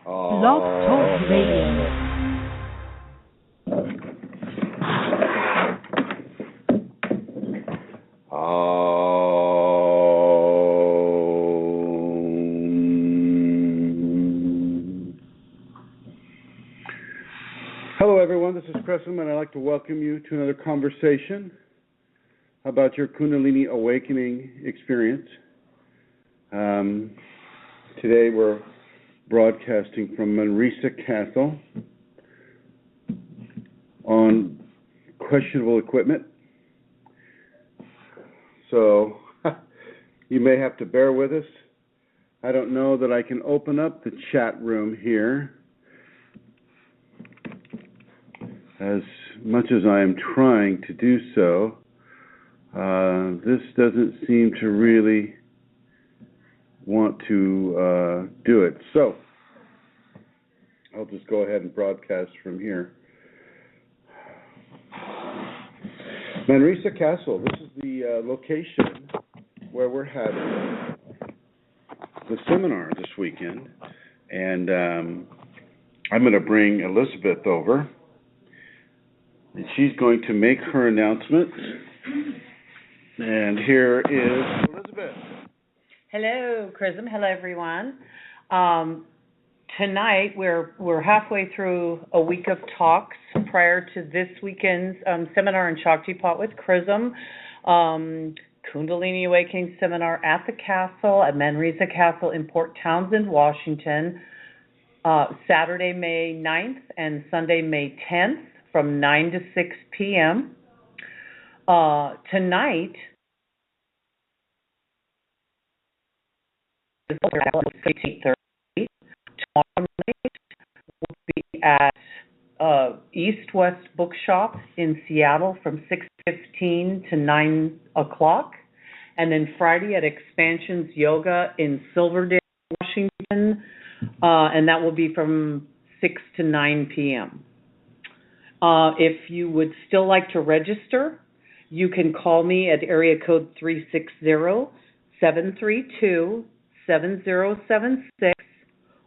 BlogTalk Radio. Hello everyone, this is Chrism, and I'd like to welcome you to another conversation about your Kundalini awakening experience. Today we're broadcasting from Manresa Castle on questionable equipment. So you may have to bear with us. I don't know that I can open up the chat room here as much as I am trying to do so. This doesn't seem to really want to do it. So I'll just go ahead and broadcast from here. Manresa Castle, this is the location where we're having the seminar this weekend. And I'm going to bring Elizabeth over, and she's going to make her announcement. And here is Elizabeth. Hello, Chrism. Hello, everyone. Tonight, we're halfway through a week of talks prior to this weekend's seminar in Shaktipat with Chrism, Kundalini Awakening Seminar at the Castle, at Manresa Castle in Port Townsend, Washington, Saturday, May 9th and Sunday, May 10th from 9 to 6 p.m. Tonight, tomorrow night will be at East West Bookshop in Seattle from 6:15 to 9 o'clock, and then Friday at Expansions Yoga in Silverdale, Washington, and that will be from 6 to 9 p.m. If you would still like to register, you can call me at area code 360-732-7076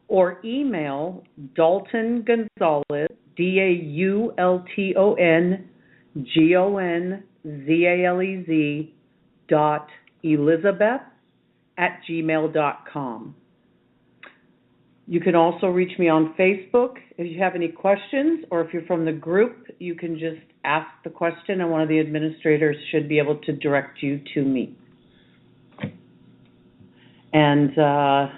or email Dalton Gonzalez, DAULTONGONZALEZ.Elizabeth@gmail.com. You can also reach me on Facebook if you have any questions, or if you're from the group, you can just ask the question and one of the administrators should be able to direct you to me. And are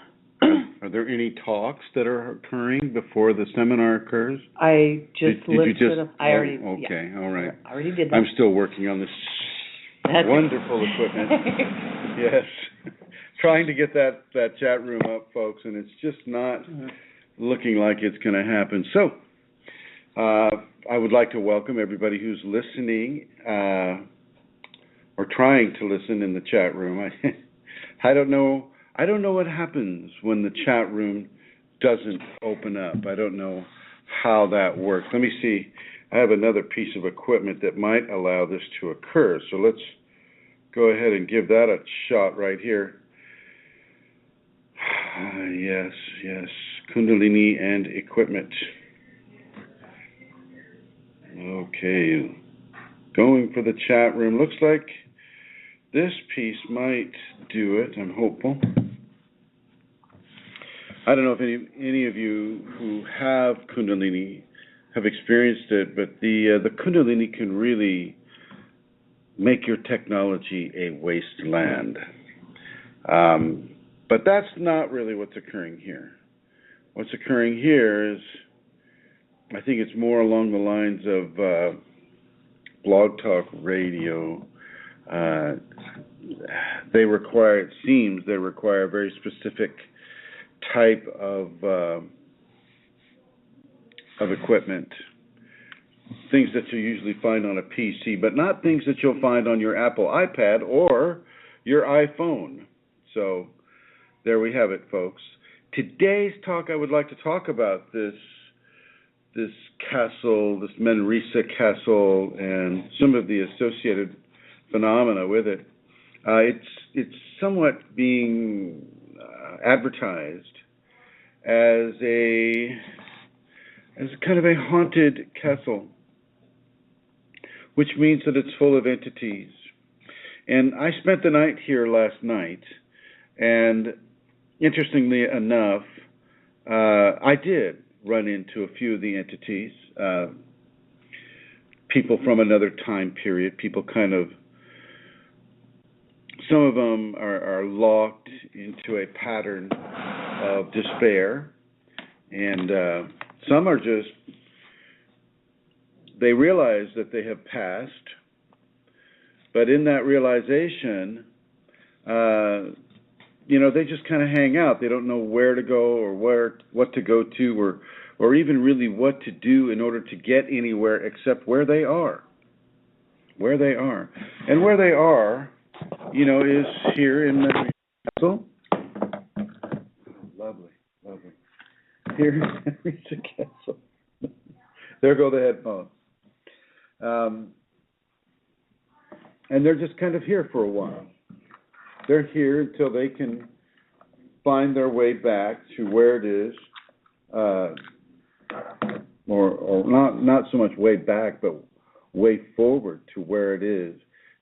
there any talks that are occurring before the seminar occurs? I just listed them. I all right. I already did that. I'm still working on this wonderful equipment. Yes. Trying to get that chat room up, folks, and it's just not looking like it's going to happen. So I would like to welcome everybody who's listening or trying to listen in the chat room. I don't know what happens when the chat room doesn't open up. I don't know how that works. Let me see. I have another piece of equipment that might allow this to occur. So let's go ahead and give that a shot right here. Yes. Kundalini and equipment. Okay. Going for the chat room. Looks like this piece might do it. I'm hopeful. I don't know if any of you who have Kundalini have experienced it, but the Kundalini can really make your technology a wasteland. But that's not really what's occurring here. What's occurring here is, I think it's more along the lines of BlogTalk radio. It seems they require a very specific type of equipment. Things that you usually find on a PC, but not things that you'll find on your Apple iPad or your iPhone. So there we have it, folks. Today's talk, I would like to talk about this castle, this Manresa Castle, and some of the associated phenomena with it. It's somewhat being advertised as kind of a haunted castle, which means that it's full of entities. And I spent the night here last night, and interestingly enough, I did run into a few of the entities, people from another time period, people kind of, some of them are locked into a pattern of despair, and some are just, they realize that they have passed, but in that realization, they just kind of hang out. They don't know where to go or what to go to or even really what to do in order to get anywhere except where they are. Where they are. And where they are, is here in the castle. Lovely. Here in the castle. There go the headphones. And they're just kind of here for a while. They're here until they can find their way back to where it is, or not so much way back, but way forward to where it is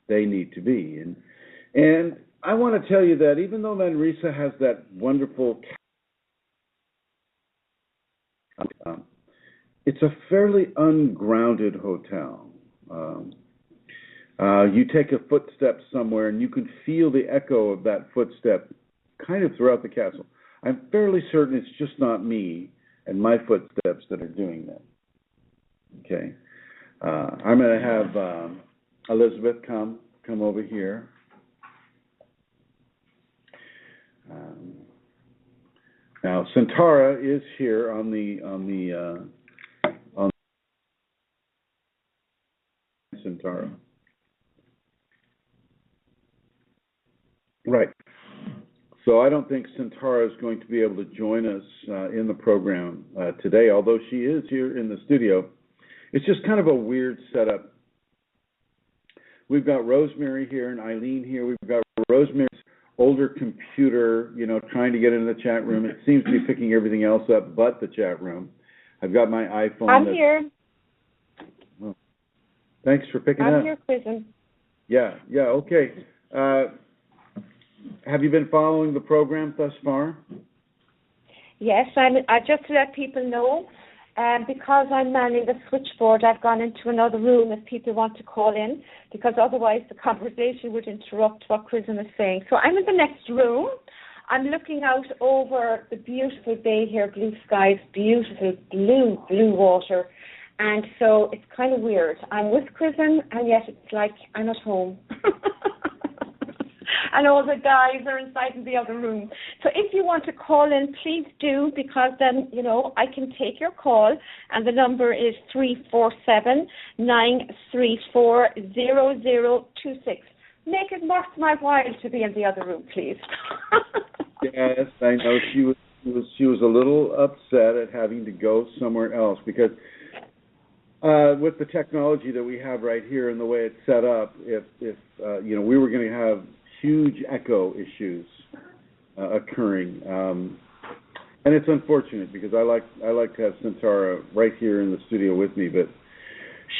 they need to be. And I want to tell you that even though Manresa has that wonderful, it's a fairly ungrounded hotel. You take a footstep somewhere and you can feel the echo of that footstep kind of throughout the castle. I'm fairly certain it's just not me and my footsteps that are doing that. Okay. I'm going to have Elizabeth come over here. Now Santara is here on the Santara. Right. So I don't think Santara is going to be able to join us in the program today, although she is here in the studio. It's just kind of a weird setup. We've got Rosemary here and Eileen here. We've got Rosemary's older computer, trying to get into the chat room. It seems to be picking everything else up but the chat room. I've got my iPhone. I'm here. Oh, thanks for picking up. I'm here, Chrism. Yeah, okay. Have you been following the program thus far? Yes, I just to let people know, because I'm manning the switchboard, I've gone into another room if people want to call in, because otherwise the conversation would interrupt what Chrism is saying. So I'm in the next room. I'm looking out over the beautiful bay here, blue skies, beautiful blue water. And so it's kind of weird. I'm with Chrism, and yet it's like I'm at home. And all the guys are inside in the other room. So if you want to call in, please do, because then, I can take your call, and the number is 347-934-0026. Make it worth my while to be in the other room, please. Yes, I know she was a little upset at having to go somewhere else, because with the technology that we have right here and the way it's set up, if we were going to have huge echo issues occurring, and it's unfortunate because I like to have Santara right here in the studio with me, but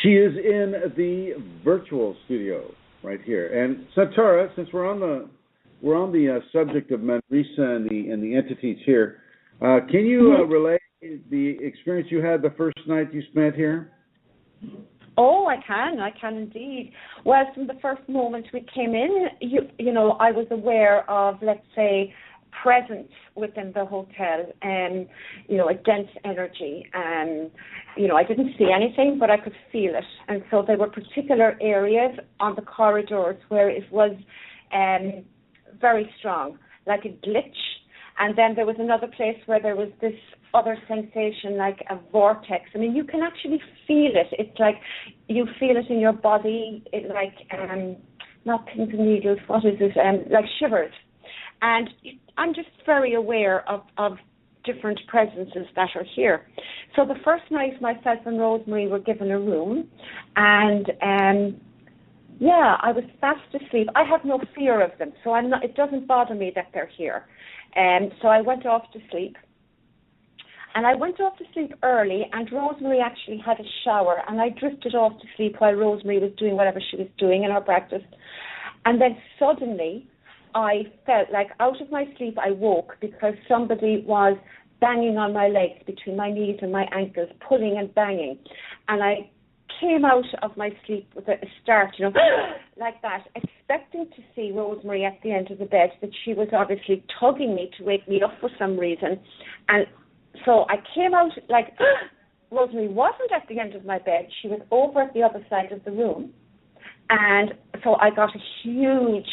she is in the virtual studio right here. And Santara, since we're on the subject of Manresa and the entities here, can you relay the experience you had the first night you spent here? Oh, I can indeed. Well, from the first moment we came in, I was aware of, let's say, presence within the hotel and, a dense energy. And, I didn't see anything, but I could feel it. And so there were particular areas on the corridors where it was very strong, like a glitch. And then there was another place where there was this other sensation, like a vortex. I mean, you can actually feel it. It's like you feel it in your body, not pins and needles, what is it, like shivers. And I'm just very aware of different presences that are here. So the first night, myself and Rosemary were given a room, and I was fast asleep. I have no fear of them, so it doesn't bother me that they're here. So I went off to sleep. And I went off to sleep early, and Rosemary actually had a shower, and I drifted off to sleep while Rosemary was doing whatever she was doing in her practice. And then suddenly, I felt like out of my sleep I woke because somebody was banging on my legs between my knees and my ankles, pulling and banging. And I came out of my sleep with a start, like that, expecting to see Rosemary at the end of the bed, but she was obviously tugging me to wake me up for some reason. And so I came out like, Rosemary wasn't at the end of my bed. She was over at the other side of the room. And so I got a huge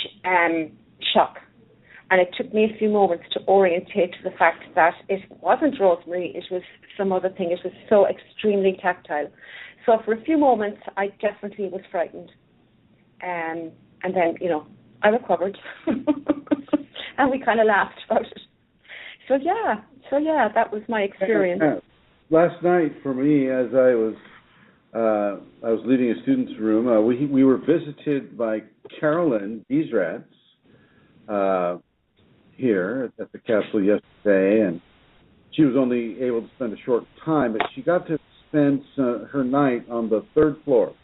shock. And it took me a few moments to orientate to the fact that it wasn't Rosemary, it was some other thing. It was so extremely tactile. So for a few moments, I definitely was frightened. And then, I recovered. And we kind of laughed about it. So yeah, that was my experience. Last night for me, as I was leaving a student's room, we were visited by Carolyn Diesratz here at the castle yesterday, and she was only able to spend a short time, but she got to spend her night on the third floor.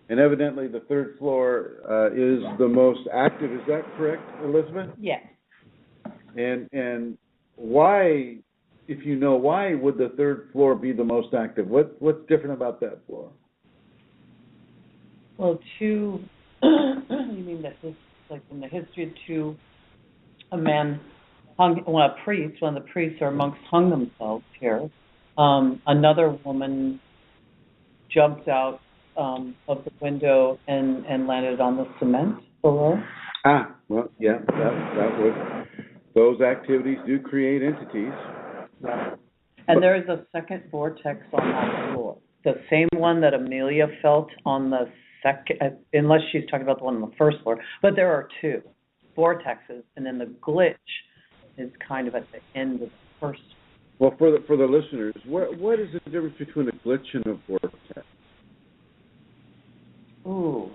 And evidently the third floor is the most active. Is that correct, Elizabeth? Yes. And why, if you know, why would the third floor be the most active? What's different about that floor? Well, you mean that this, like in the history of a man one of the priests or monks hung themselves here. Another woman jumped out of the window and landed on the cement below. Well, yeah, that would. Those activities do create entities. Yeah. And there is a second vortex on that floor. The same one that Amelia felt on the second, unless she's talking about the one on the first floor. But there are two vortexes, and then the glitch is kind of at the end of the first. Well, for the listeners, what is the difference between a glitch and a vortex? Ooh.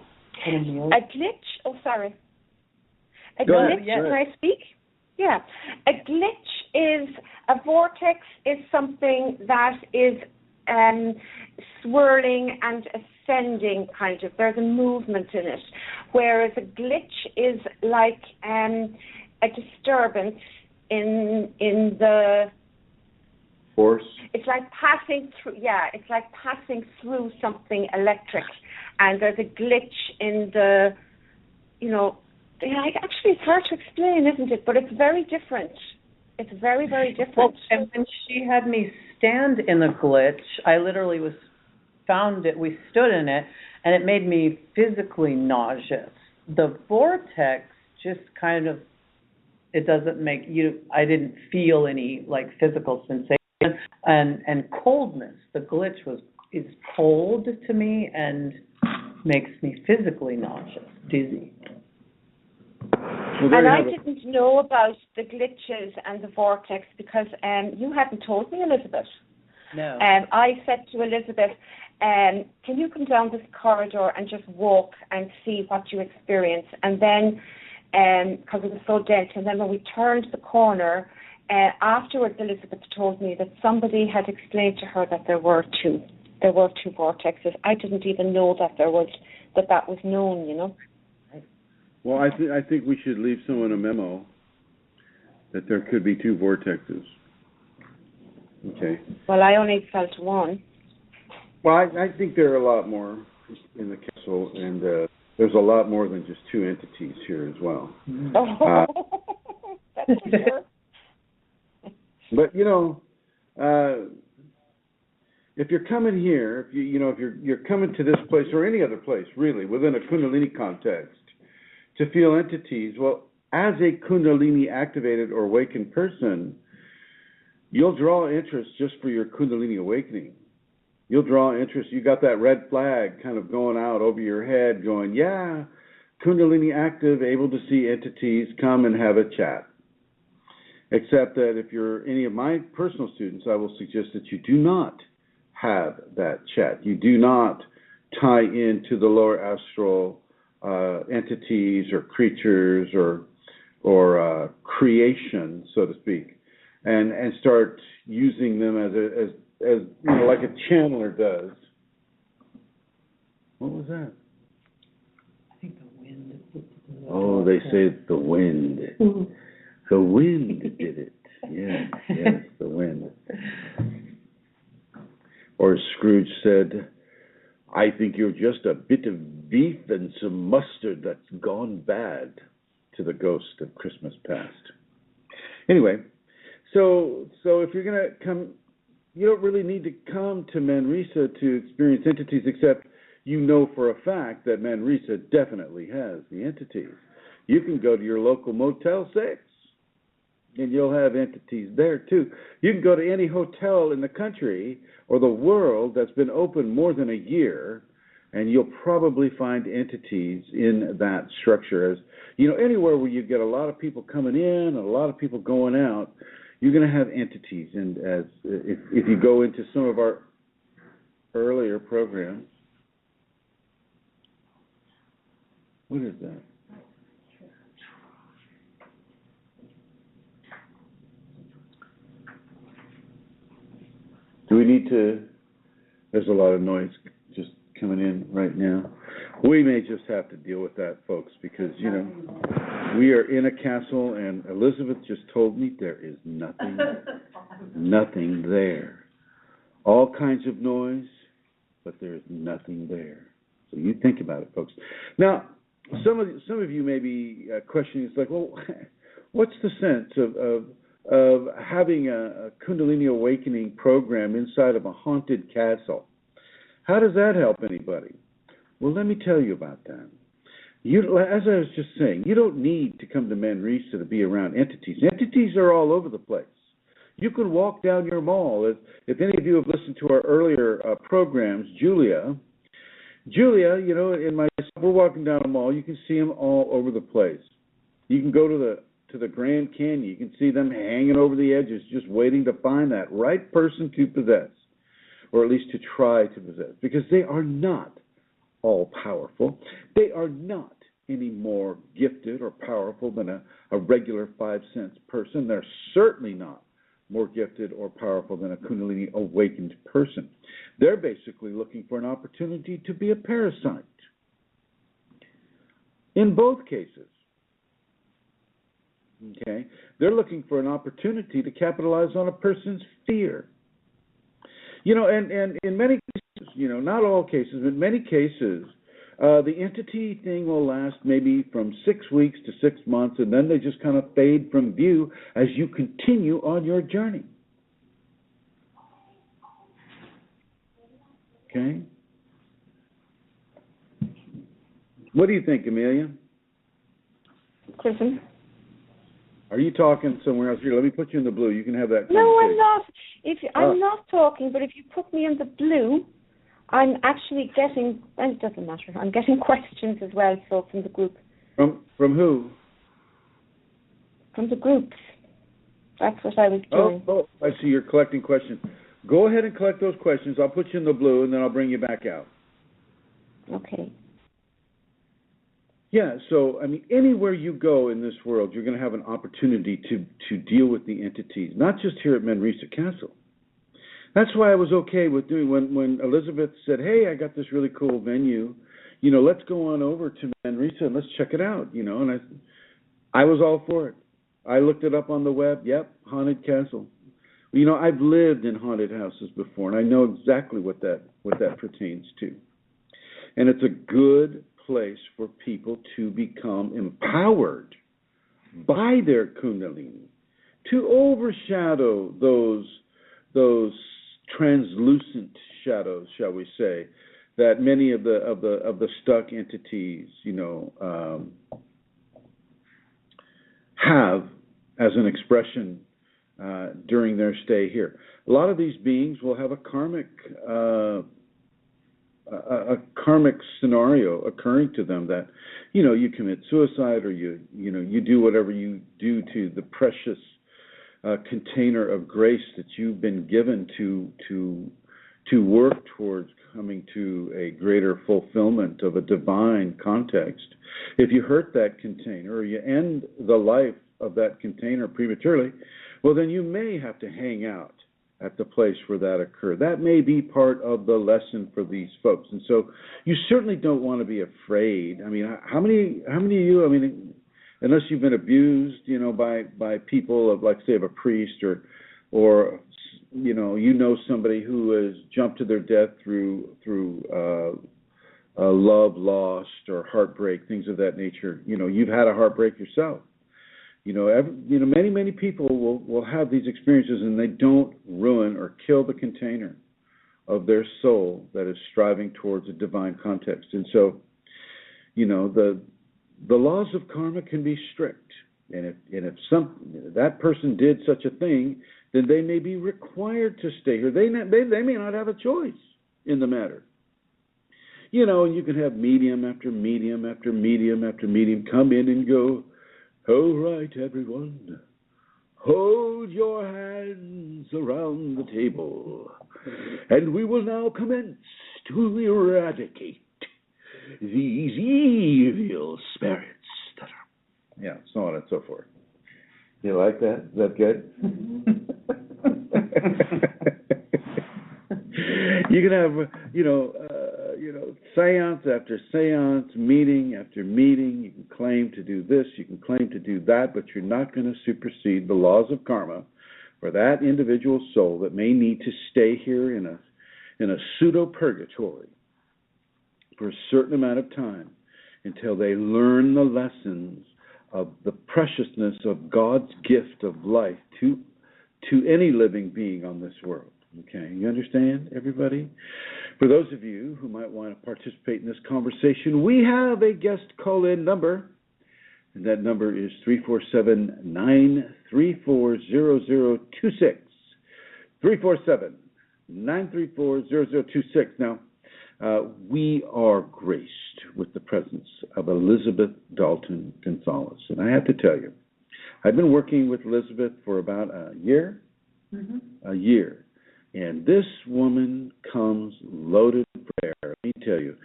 A glitch? Oh, sorry. A Go glitch, ahead. Yes. Can I speak? Yeah. A glitch a vortex is something that is swirling and ascending kind of. There's a movement in it. Whereas a glitch is like a disturbance in the force. It's like passing through. Yeah, it's like passing through something electric, and there's a glitch in the, actually it's hard to explain, isn't it? But it's very different. It's very, very different. Well, and when she had me stand in the glitch, I literally we stood in it, and it made me physically nauseous. The vortex just kind of, it doesn't make I didn't feel any like physical sensation and coldness. The glitch is cold to me and makes me physically nauseous, dizzy. And I didn't know about the glitches and the vortex because you hadn't told me, Elizabeth. No. I said to Elizabeth, can you come down this corridor and just walk and see what you experience? And then, because it was so dense, and then when we turned the corner, afterwards Elizabeth told me that somebody had explained to her that there were two vortexes. I didn't even know that that was known, Well, I think we should leave someone a memo that there could be two vortexes. Okay. Well, I only felt one. Well, I think there are a lot more in the castle, and there's a lot more than just two entities here as well. That's for sure. But if you're coming here, if you're coming to this place or any other place, really, within a Kundalini context, to feel entities, well, as a Kundalini activated or awakened person, you'll draw interest just for your Kundalini awakening. You'll draw interest. You got that red flag kind of going out over your head going, yeah, Kundalini active, able to see entities, come and have a chat. Except that if you're any of my personal students, I will suggest that you do not have that chat. You do not tie into the lower astral entities or creatures or creation, so to speak. and start using them as like a channeler does. What was that? I think the wind. Oh, they say it's the wind. The wind did it. Yes, the wind. Or as Scrooge said, I think you're just a bit of beef and some mustard that's gone bad, to the ghost of Christmas past. Anyway, so if you're going to come, you don't really need to come to Manresa to experience entities, except you know for a fact that Manresa definitely has the entities. You can go to your local Motel 6, and you'll have entities there too. You can go to any hotel in the country or the world that's been open more than a year, and you'll probably find entities in that structure. As you know, anywhere where you get a lot of people coming in and a lot of people going out, you're going to have entities. And as if you go into some of our earlier programs, what is that? Do we need to? There's a lot of noise just coming in right now. We may just have to deal with that, folks, because, you know, we are in a castle, and Elizabeth just told me there is nothing there. All kinds of noise, but there is nothing there. So you think about it, folks. Now, some of you may be questioning, it's like, well, what's the sense of having a Kundalini awakening program inside of a haunted castle? How does that help anybody? Well, let me tell you about that. As I was just saying, you don't need to come to Manresa to be around entities. Entities are all over the place. You can walk down your mall. If any of you have listened to our earlier programs, Julia, you know, we're walking down a mall. You can see them all over the place. You can go to the Grand Canyon. You can see them hanging over the edges, just waiting to find that right person to possess, or at least to try to possess, because they are not all powerful. They are not any more gifted or powerful than a regular 5-sense person. They're certainly not more gifted or powerful than a Kundalini awakened person. They're basically looking for an opportunity to be a parasite. In both cases, okay, they're looking for an opportunity to capitalize on a person's fear. You know, and in many cases, you know, not all cases, but in many cases, the entity thing will last maybe from 6 weeks to 6 months, and then they just kind of fade from view as you continue on your journey. Okay? What do you think, Amelia? Chrism? Are you talking somewhere else? Here, let me put you in the blue. You can have that conversation. No, I'm not. I'm not talking, but if you put me in the blue, I'm actually getting, and it doesn't matter, I'm getting questions as well, so from the group. From who? From the groups. That's what I was doing. Oh, I see you're collecting questions. Go ahead and collect those questions. I'll put you in the blue, and then I'll bring you back out. Okay. Yeah, so, I mean, anywhere you go in this world, you're going to have an opportunity to deal with the entities, not just here at Manresa Castle. That's why I was okay with doing, when Elizabeth said, hey, I got this really cool venue, you know, let's go on over to Manresa and let's check it out, you know, and I was all for it. I looked it up on the web, yep, haunted castle. You know, I've lived in haunted houses before, and I know exactly what that pertains to. And it's a good place for people to become empowered by their Kundalini, to overshadow those translucent shadows, shall we say, that many of the stuck entities, you know, have as an expression during their stay here. A lot of these beings will have a karmic scenario occurring to them that, you know, you commit suicide, or you do whatever you do to the precious container of grace that you've been given to work towards coming to a greater fulfillment of a divine context. If you hurt that container, or you end the life of that container prematurely, well, then you may have to hang out at the place where that occurred. That may be part of the lesson for these folks. And so you certainly don't want to be afraid. I mean, how many of you, I mean, unless you've been abused, you know, by people of, like, say, of a priest or you know somebody who has jumped to their death through love lost or heartbreak, things of that nature. You know, you've had a heartbreak yourself. Many people will have these experiences, and they don't ruin or kill the container of their soul that is striving towards a divine context. And so, you know, the laws of karma can be strict, and if that person did such a thing, then they may be required to stay here. They may not have a choice in the matter. You know, and you can have medium after medium after medium after medium come in and go, all right, everyone, hold your hands around the table, and we will now commence to eradicate these evil spirits that are... Yeah, so on and so forth. You like that? Is that good? You can have, seance after seance, meeting after meeting. You can claim to do this, you can claim to do that, but you're not going to supersede the laws of karma for that individual soul that may need to stay here in a pseudo-purgatory for a certain amount of time until they learn the lessons of the preciousness of God's gift of life to any living being on this world. Okay, you understand, everybody? For those of you who might want to participate in this conversation, we have a guest call-in number, and that number is 347-934-0026. 347-934-0026. Now, we are graced with the presence of Elizabeth Dalton Gonzalez. And I have to tell you, I've been working with Elizabeth for about a year. Mm-hmm. A year. And this woman comes loaded with prayer. Let me tell you,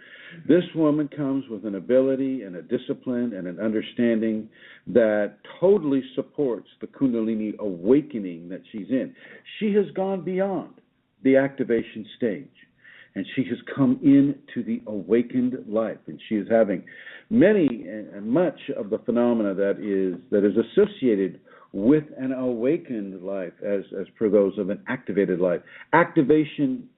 this woman comes with an ability and a discipline and an understanding that totally supports the Kundalini awakening that she's in. She has gone beyond the activation stage, and she has come into the awakened life, and she is having many and much of the phenomena that is associated with an awakened life as per those of an activated life. Activation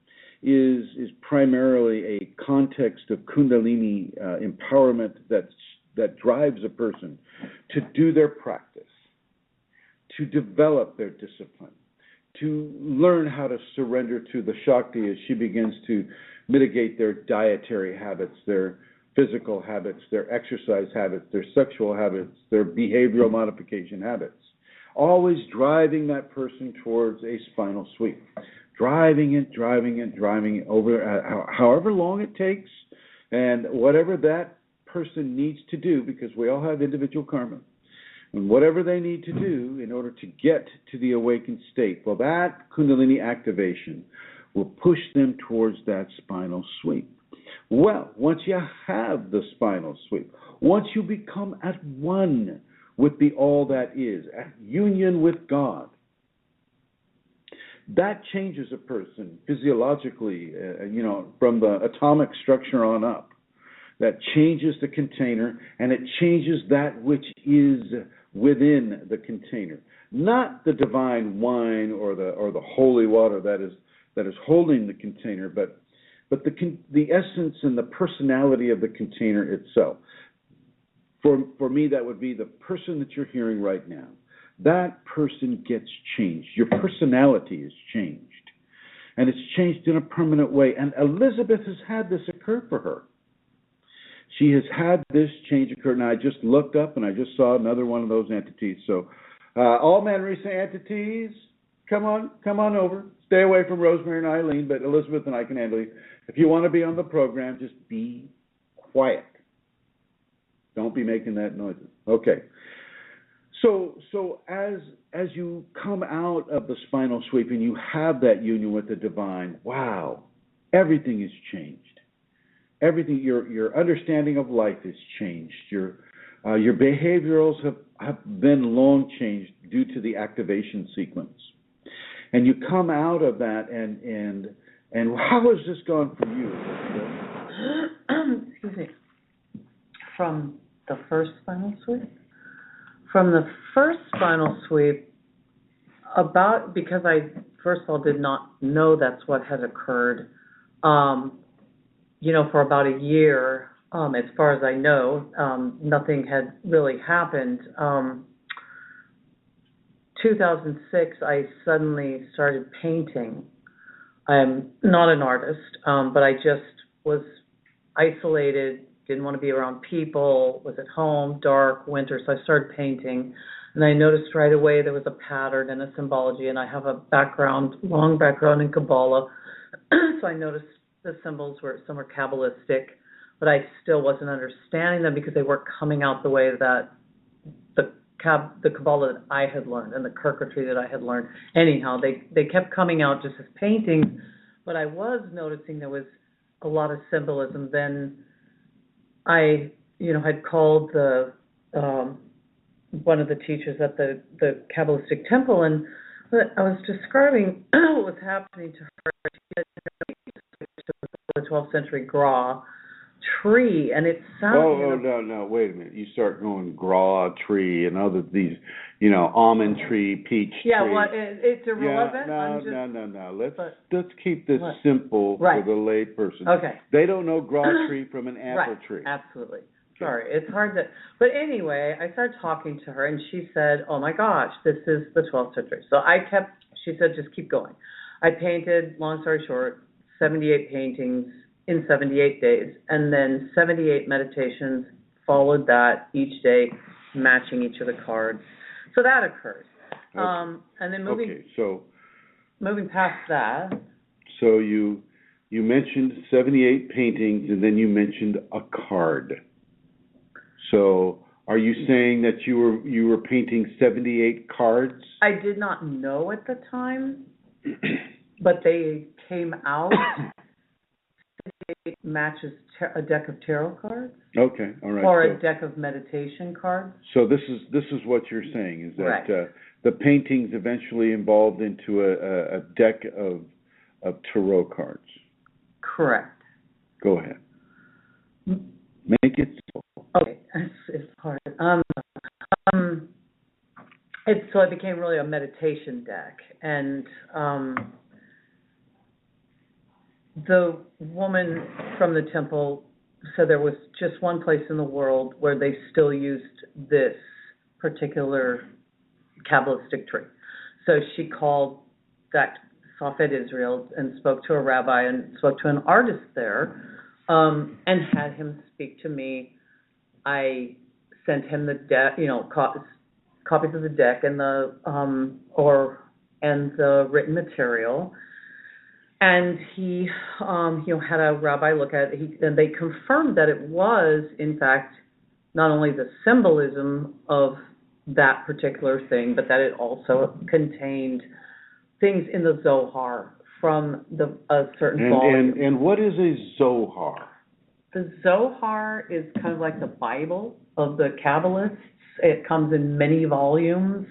is primarily a context of Kundalini empowerment that drives a person to do their practice, to develop their discipline, to learn how to surrender to the Shakti as she begins to mitigate their dietary habits, their physical habits, their exercise habits, their sexual habits, their behavioral modification habits. Always driving that person towards a spinal sweep. Driving it over however long it takes, and whatever that person needs to do, because we all have individual karma. And whatever they need to do in order to get to the awakened state, well, that Kundalini activation will push them towards that spinal sweep. Well, once you have the spinal sweep, once you become at one with the all that is, at union with God, that changes a person physiologically, from the atomic structure on up. That changes the container, and it changes that which is within the container. Not the divine wine or the holy water that is holding the container, but the essence and the personality of the container itself. For me, that would be the person that you're hearing right now. That person gets changed. Your personality is changed. And it's changed in a permanent way. And Elizabeth has had this occur for her. She has had this change occur. And I just looked up and I just saw another one of those entities. So, all Manresa entities, come on over. Stay away from Rosemary and Eileen, but Elizabeth and I can handle you. If you want to be on the program, just be quiet. Don't be making that noise. Okay. So as you come out of the spinal sweep and you have that union with the divine, wow, everything has changed. Everything, your understanding of life has changed. Your behaviorals have been long changed due to the activation sequence. And you come out of that, and how has this gone for you? Excuse me. From the first spinal sweep? From the first spinal sweep, because I, first of all, did not know that's what had occurred, for about a year, as far as I know, nothing had really happened. 2006, I suddenly started painting. I'm not an artist, but I just was isolated, didn't want to be around people, was at home, dark, winter, so I started painting. And I noticed right away there was a pattern and a symbology, and I have a long background in Kabbalah, so I noticed the symbols some were Kabbalistic, but I still wasn't understanding them because they weren't coming out the way that the Kabbalah that I had learned and the circuitry that I had learned. Anyhow, they kept coming out just as paintings, but I was noticing there was a lot of symbolism. Then I, had called one of the teachers at the Kabbalistic temple, and I was describing what was happening to her. She had the 12th century Gra tree, and it sounded... No, wait a minute. You start going Gra tree and these, almond tree, peach tree. Yeah, well, it's irrelevant. No. Let's keep this simple for the lay person. Okay. They don't know Gra tree from an apple tree. Absolutely. Sorry, it's hard to... But anyway, I started talking to her, and she said, oh, my gosh, this is the 12th century. So she said, just keep going. I painted, long story short, 78 paintings in 78 days, and then 78 meditations followed that each day, matching each of the cards. So that occurred. Okay. And then moving past that. So you mentioned 78 paintings, and then you mentioned a card. So are you saying that you were painting 78 cards? I did not know at the time, but they came out. It matches a deck of tarot cards. Okay, all right. Or a deck of meditation cards. So this is what you're saying, is that the paintings eventually evolved into a deck of tarot cards. Correct. Go ahead. Make it simple. Okay, it's hard. So it became really a meditation deck, and the woman from the temple said there was just one place in the world where they still used this particular Kabbalistic tree. So she called that Safed Israel and spoke to a rabbi and spoke to an artist there, and had him speak to me. I sent him the deck, copies of the deck and the written material. And he, had a rabbi look at it, and they confirmed that it was, in fact, not only the symbolism of that particular thing, but that it also contained things in the Zohar from a certain volume. And what is a Zohar? The Zohar is kind of like the Bible of the Kabbalists. It comes in many volumes.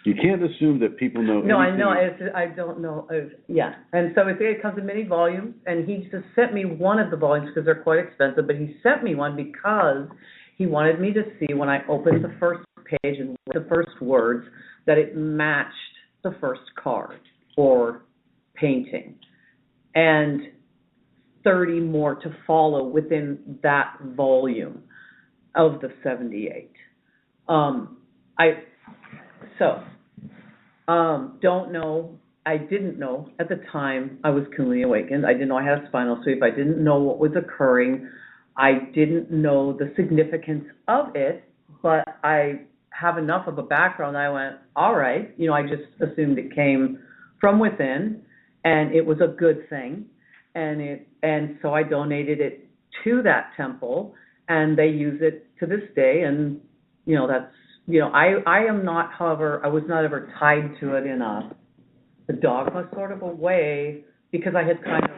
You can't assume that people know. No, anything. I know. I don't know. And so it comes in many volumes, and he just sent me one of the volumes because they're quite expensive, but he sent me one because he wanted me to see when I opened the first page and the first words that it matched the first card or painting. And 30 more to follow within that volume of the 78. Don't know. I didn't know at the time I was Kunalini awakened. I didn't know I had a spinal sweep. I didn't know what was occurring. I didn't know the significance of it, but I have enough of a background. I went, all right. I just assumed it came from within, and it was a good thing. And so I donated it to that temple, and they use it to this day. And that's I am not, however, I was not ever tied to it in a dogma sort of a way, because I had kind of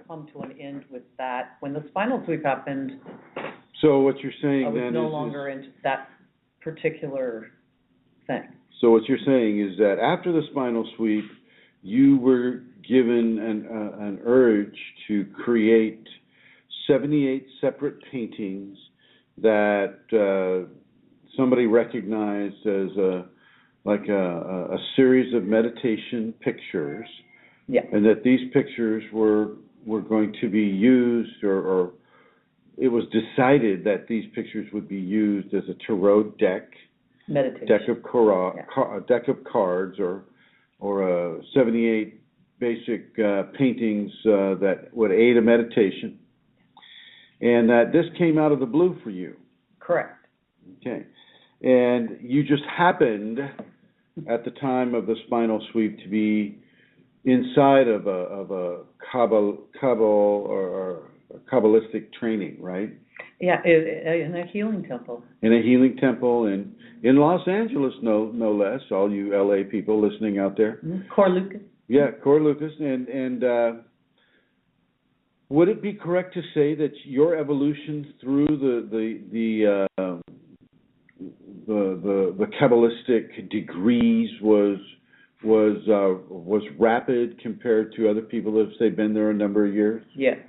come to an end with that when the spinal sweep happened. So what you're saying I was then no longer into that particular thing. So what you're saying is that after the spinal sweep, you were given an urge to create 78 separate paintings that somebody recognized as a series of meditation pictures, and that these pictures were going to be used, or it was decided that these pictures would be used as a tarot deck, deck of cards, or 78 basic paintings that would aid a meditation, and that this came out of the blue for you. Correct. Okay, and you just happened at the time of the spinal sweep to be inside of a Kabbalistic training, right? Yeah, in a healing temple. In a healing temple in Los Angeles, no less. All you LA people listening out there. Cor Lucas. Yeah, Cor Lucas, and would it be correct to say that your evolution through the Kabbalistic degrees was rapid compared to other people that have, say, been there a number of years? Yes.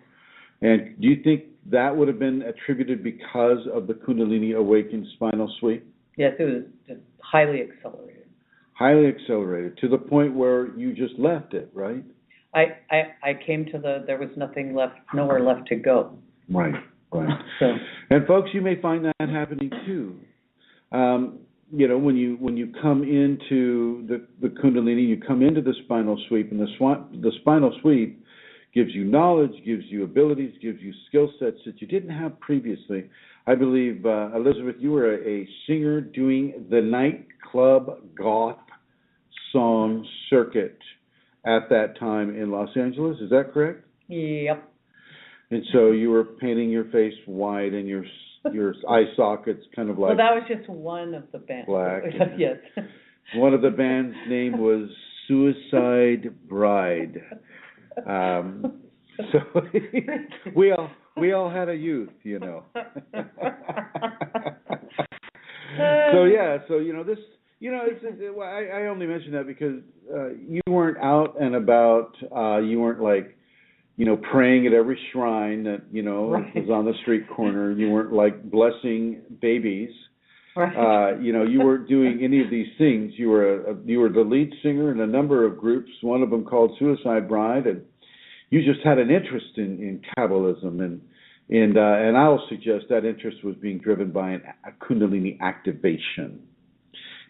And do you think that would have been attributed because of the Kundalini awakened spinal sweep? Yes, it was just highly accelerated. Highly accelerated, to the point where you just left it, right? I came to there was nowhere left to go. Right. So. And folks, you may find that happening too. When you come into the Kundalini, you come into the spinal sweep, and the spinal sweep gives you knowledge, gives you abilities, gives you skill sets that you didn't have previously. I believe, Elizabeth, you were a singer doing the nightclub goth song circuit at that time in Los Angeles. Is that correct? Yep. And so you were painting your face white and your eye sockets kind of like... Well, that was just one of the bands. Black. Yes. One of the band's name was Suicide Bride. So we all had a youth, you know. This, I only mention that because you weren't out and about. You weren't like, praying at every shrine that was on the street corner. You weren't like blessing babies. Right. You weren't doing any of these things. You were the lead singer in a number of groups. One of them called Suicide Bride, and you just had an interest in Kabbalism, and I'll suggest that interest was being driven by a Kundalini activation,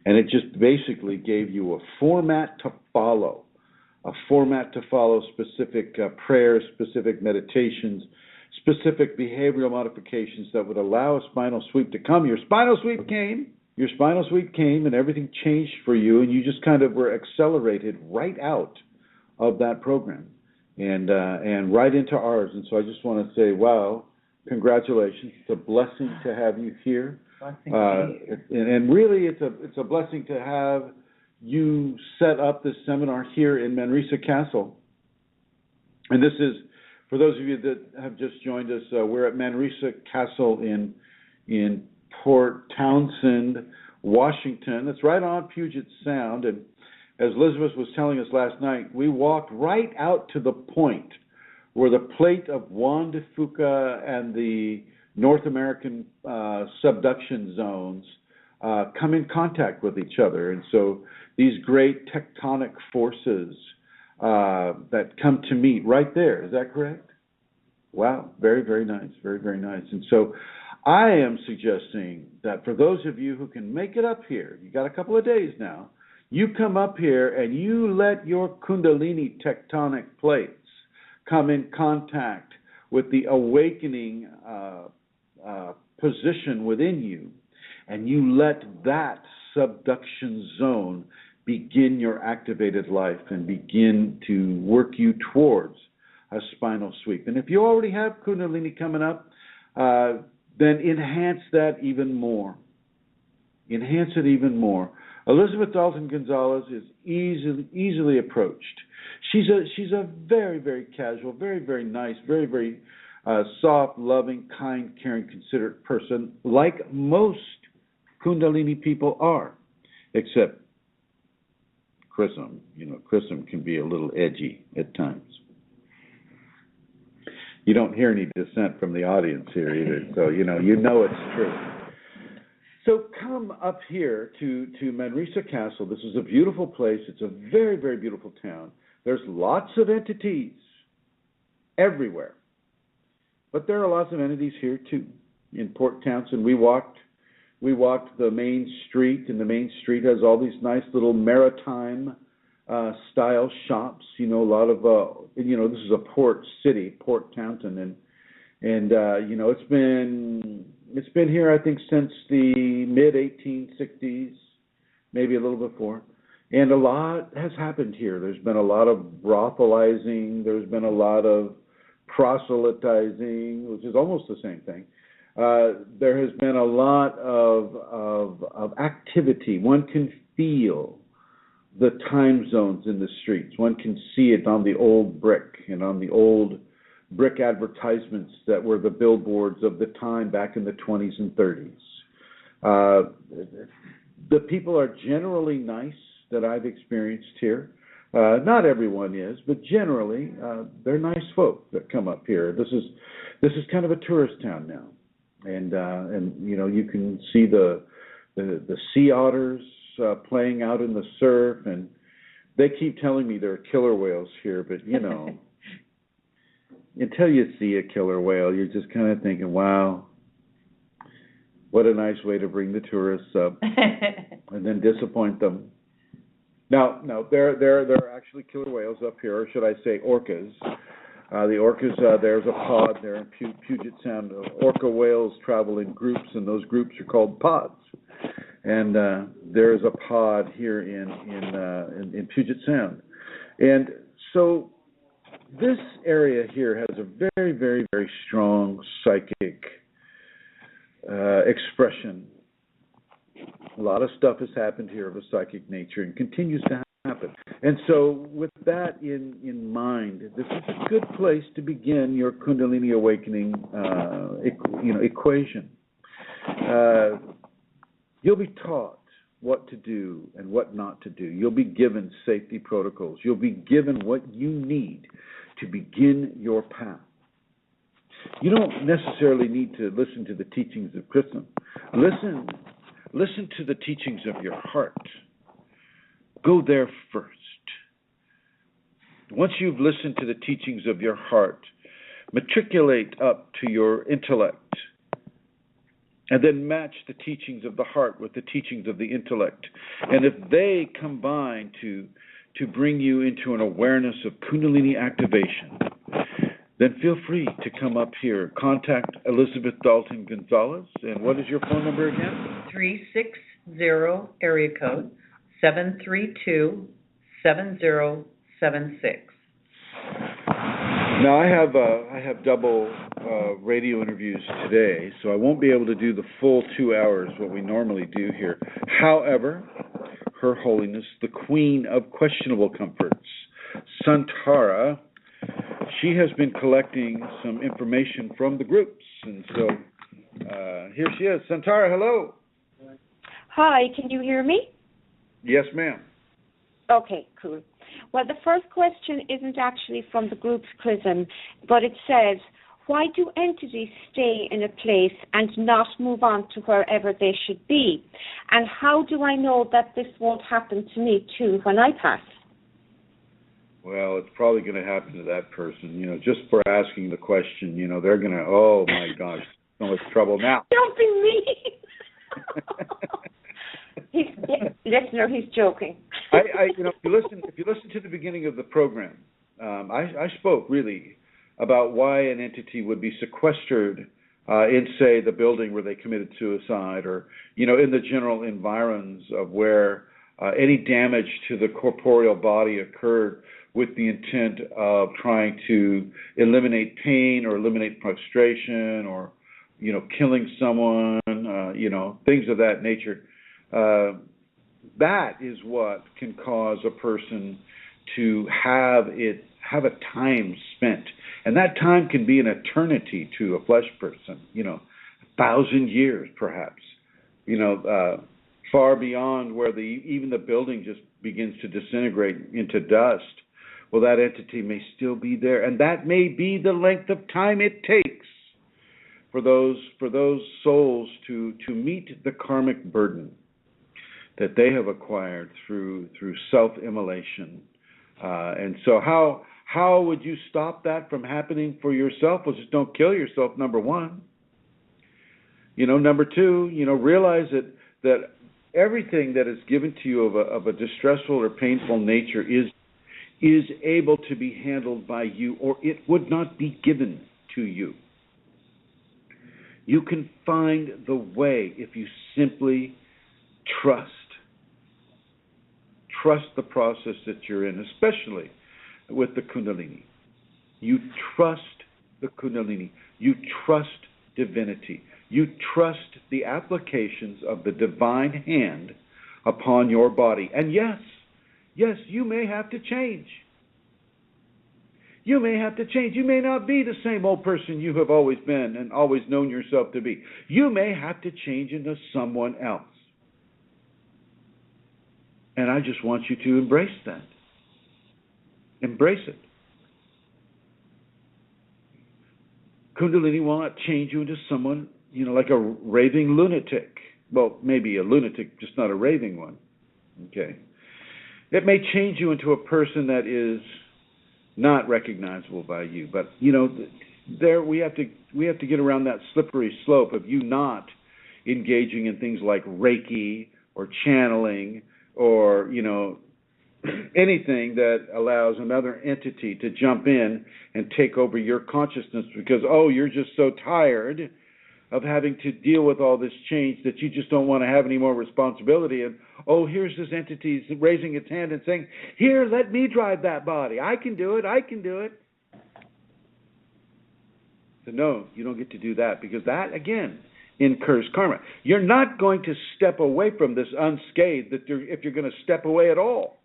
and it just basically gave you a format to follow, specific prayers, specific meditations, specific behavioral modifications that would allow a spinal sweep to come. Your spinal sweep came, and everything changed for you, and you just kind of were accelerated right out of that program and right into ours. And so I just want to say, wow, congratulations. It's a blessing to have you here. And really, it's a blessing to have you set up this seminar here in Manresa Castle. And this is, for those of you that have just joined us, we're at Manresa Castle in Port Townsend, Washington. It's right on Puget Sound. And as Elizabeth was telling us last night, we walked right out to the point where the plate of Juan de Fuca and the North American subduction zones come in contact with each other. And so these great tectonic forces that come to meet right there. Is that correct? Wow, very, very nice, very, very nice. And so I am suggesting that for those of you who can make it up here, you got a couple of days now, you come up here and you let your Kundalini tectonic plates come in contact with the awakening position within you, and you let that subduction zone begin your activated life and begin to work you towards a spinal sweep. And if you already have Kundalini coming up, then enhance that even more. Enhance it even more. Elizabeth Dalton Gonzalez is easily approached. She's a very, very casual, very, very nice, very, very soft, loving, kind, caring, considerate person, like most Kundalini people are. except Chrism. Chrism can be a little edgy at times. You don't hear any dissent from the audience here either, so you know it's true. So come up here to Manresa Castle. This is a beautiful place. It's a very, very beautiful town. There's lots of entities everywhere. But there are lots of entities here too. In Port Townsend, we walked the main street, and the main street has all these nice little maritime style shops. A lot of this is a port city, Port Townsend, and it's been here, I think, since the mid-1860s, maybe a little before. And a lot has happened here. There's been a lot of brothelizing. There's been a lot of proselytizing, which is almost the same thing. There has been a lot of activity. One can feel the time zones in the streets. One can see it on the old brick and on the old brick advertisements that were the billboards of the time back in the 20s and 30s. The people are generally nice that I've experienced here. Not everyone is, but generally they're nice folk that come up here. This is kind of a tourist town now, and you can see the sea otters playing out in the surf, and they keep telling me there are killer whales here, but until you see a killer whale, you're just kind of thinking, wow, what a nice way to bring the tourists up and then disappoint them. No, there are actually killer whales up here, or should I say orcas. The orcas, there's a pod there in Puget Sound. Orca whales travel in groups, and those groups are called pods. And there is a pod here in Puget Sound. And so this area here has a very, very, very strong psychic expression. A lot of stuff has happened here of a psychic nature and continues to happen. And so with that in mind, this is a good place to begin your Kundalini awakening equation. You'll be taught what to do and what not to do. You'll be given safety protocols. You'll be given what you need to begin your path. You don't necessarily need to listen to the teachings of Chrism. Listen to the teachings of your heart. Go there first. Once you've listened to the teachings of your heart, matriculate up to your intellect, and then match the teachings of the heart with the teachings of the intellect. And if they combine to bring you into an awareness of Kundalini activation, then feel free to come up here. Contact Elizabeth Dalton Gonzalez. And what is your phone number again? 360 area code 732-7076. Now I have double radio interviews today, so I won't be able to do the full 2 hours what we normally do here. However, Her Holiness, the Queen of Questionable Comforts, Santara, she has been collecting some information from the groups, and so here she is. Santara, hello. Hi, can you hear me? Yes, ma'am. Okay, cool. Well, the first question isn't actually from the group's Chrism, but it says, why do entities stay in a place and not move on to wherever they should be? And how do I know that this won't happen to me too when I pass? Well, it's probably going to happen to that person, just for asking the question, they're going to, oh my gosh, so much trouble now. Don't be mean. Listener, he's joking. If you listen to the beginning of the program, I spoke really about why an entity would be sequestered in, say, the building where they committed suicide, or in the general environs of where any damage to the corporeal body occurred with the intent of trying to eliminate pain or eliminate frustration, or killing someone, things of that nature. That is what can cause a person to have a time spent, and that time can be an eternity to a flesh person. 1,000 years perhaps. far beyond where even the building just begins to disintegrate into dust. Well, that entity may still be there, and that may be the length of time it takes for those souls to meet the karmic burden that they have acquired through self-immolation. And so how would you stop that from happening for yourself? Well, just don't kill yourself, number one. Number two, realize that everything that is given to you of a distressful or painful nature is able to be handled by you, or it would not be given to you. You can find the way if you simply trust the process that you're in, especially with the Kundalini. You trust the Kunalini. You trust divinity. You trust the applications of the divine hand upon your body. And yes, you may have to change. You may have to change. You may not be the same old person you have always been and always known yourself to be. You may have to change into someone else. And I just want you to embrace that. Embrace it. Kundalini will not change you into someone, like a raving lunatic. Well, maybe a lunatic, just not a raving one. Okay. It may change you into a person that is not recognizable by you. But, there we have to get around that slippery slope of you not engaging in things like Reiki or channeling or, anything that allows another entity to jump in and take over your consciousness because, you're just so tired of having to deal with all this change that you just don't want to have any more responsibility. And, here's this entity raising its hand and saying, here, let me drive that body. I can do it. So no, you don't get to do that because that, again, incurs karma. You're not going to step away from this unscathed if you're going to step away at all.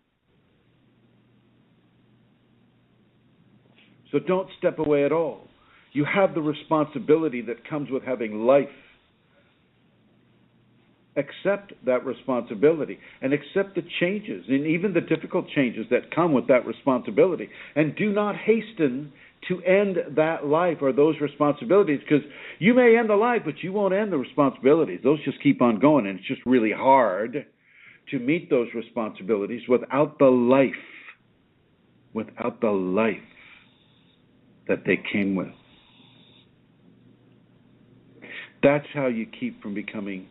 So don't step away at all. You have the responsibility that comes with having life. Accept that responsibility and accept the changes and even the difficult changes that come with that responsibility. And do not hasten to end that life or those responsibilities because you may end the life, but you won't end the responsibilities. Those just keep on going, and it's just really hard to meet those responsibilities without the life that they came with. That's how you keep from becoming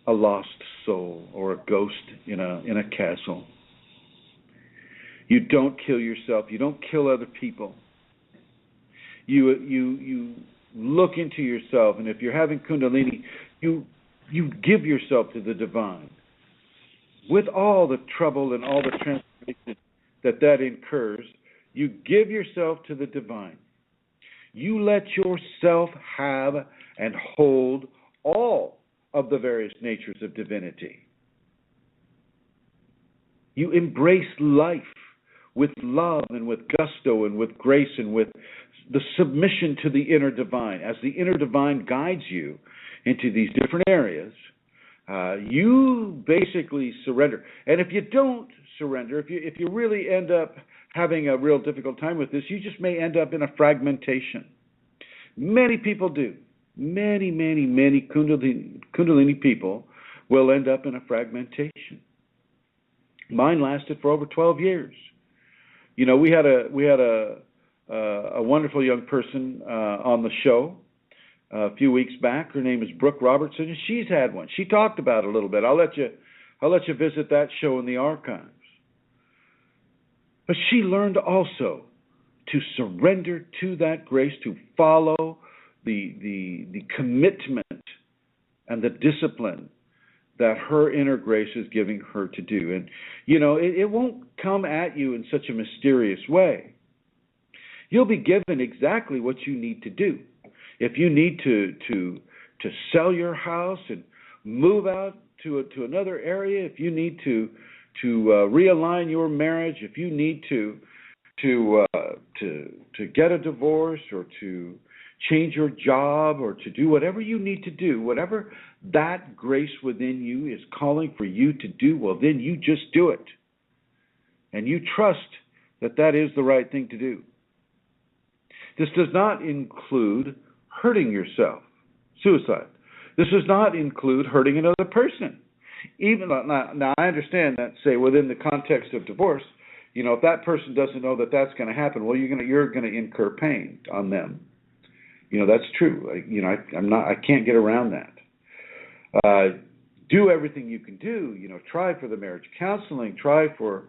a lost soul or a ghost in a castle. You don't kill yourself. You don't kill other people. You look into yourself, and if you're having Kundalini, you give yourself to the divine. With all the trouble and all the transformation that incurs, you give yourself to the divine. You let yourself have and hold all of the various natures of divinity. You embrace life with love and with gusto and with grace and with the submission to the inner divine. As the inner divine guides you into these different areas, you basically surrender. And if you don't surrender, if you really end up having a real difficult time with this, you just may end up in a fragmentation. Many people do. Many Kundalini people will end up in a fragmentation. Mine lasted for over 12 years. We had a wonderful young person on the show a few weeks back. Her name is Brooke Robertson, and she's had one. She talked about it a little bit. I'll let you visit that show in the archives. But she learned also to surrender to that grace, to follow the commitment and the discipline that her inner grace is giving her to do. And, it won't come at you in such a mysterious way. You'll be given exactly what you need to do. If you need to sell your house and move out to another area, if you need to realign your marriage, if you need to get a divorce or to change your job or to do whatever you need to do, whatever that grace within you is calling for you to do, well, then you just do it. And you trust that that is the right thing to do. This does not include hurting yourself, suicide. This does not include hurting another person. Even now, I understand that, say, within the context of divorce, if that person doesn't know that that's going to happen, well, you're going to incur pain on them. That's true. I can't get around that. Do everything you can do. Try for the marriage counseling. Try for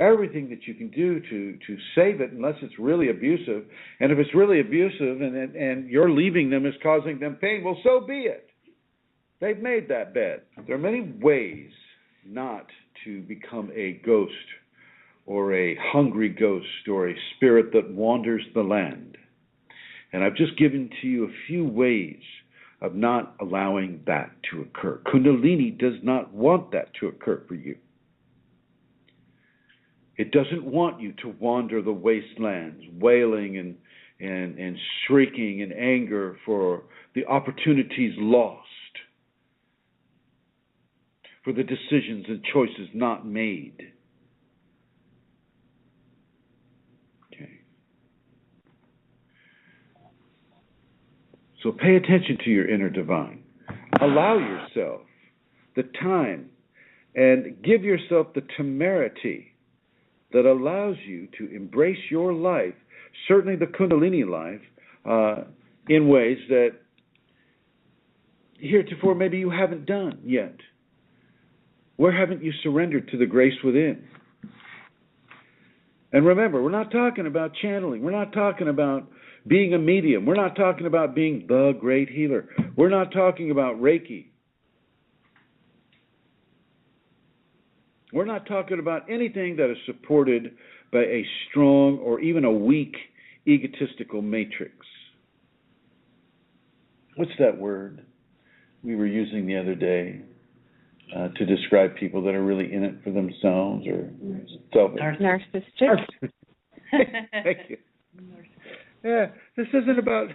everything that you can do to save it, unless it's really abusive. And if it's really abusive and you're leaving them is causing them pain, well, so be it. They've made that bed. There are many ways not to become a ghost or a hungry ghost or a spirit that wanders the land. And I've just given to you a few ways of not allowing that to occur. Kundalini does not want that to occur for you. It doesn't want you to wander the wastelands, wailing and shrieking in anger for the opportunities lost, for the decisions and choices not made. Okay. So pay attention to your inner divine. Allow yourself the time and give yourself the temerity that allows you to embrace your life, certainly the Kundalini life, in ways that heretofore maybe you haven't done yet. Where haven't you surrendered to the grace within? And remember, we're not talking about channeling. We're not talking about being a medium. We're not talking about being the great healer. We're not talking about Reiki. We're not talking about anything that is supported by a strong or even a weak egotistical matrix. What's that word we were using the other day to describe people that are really in it for themselves or selfish? Narcissistic. Thank you. Yeah, this isn't about...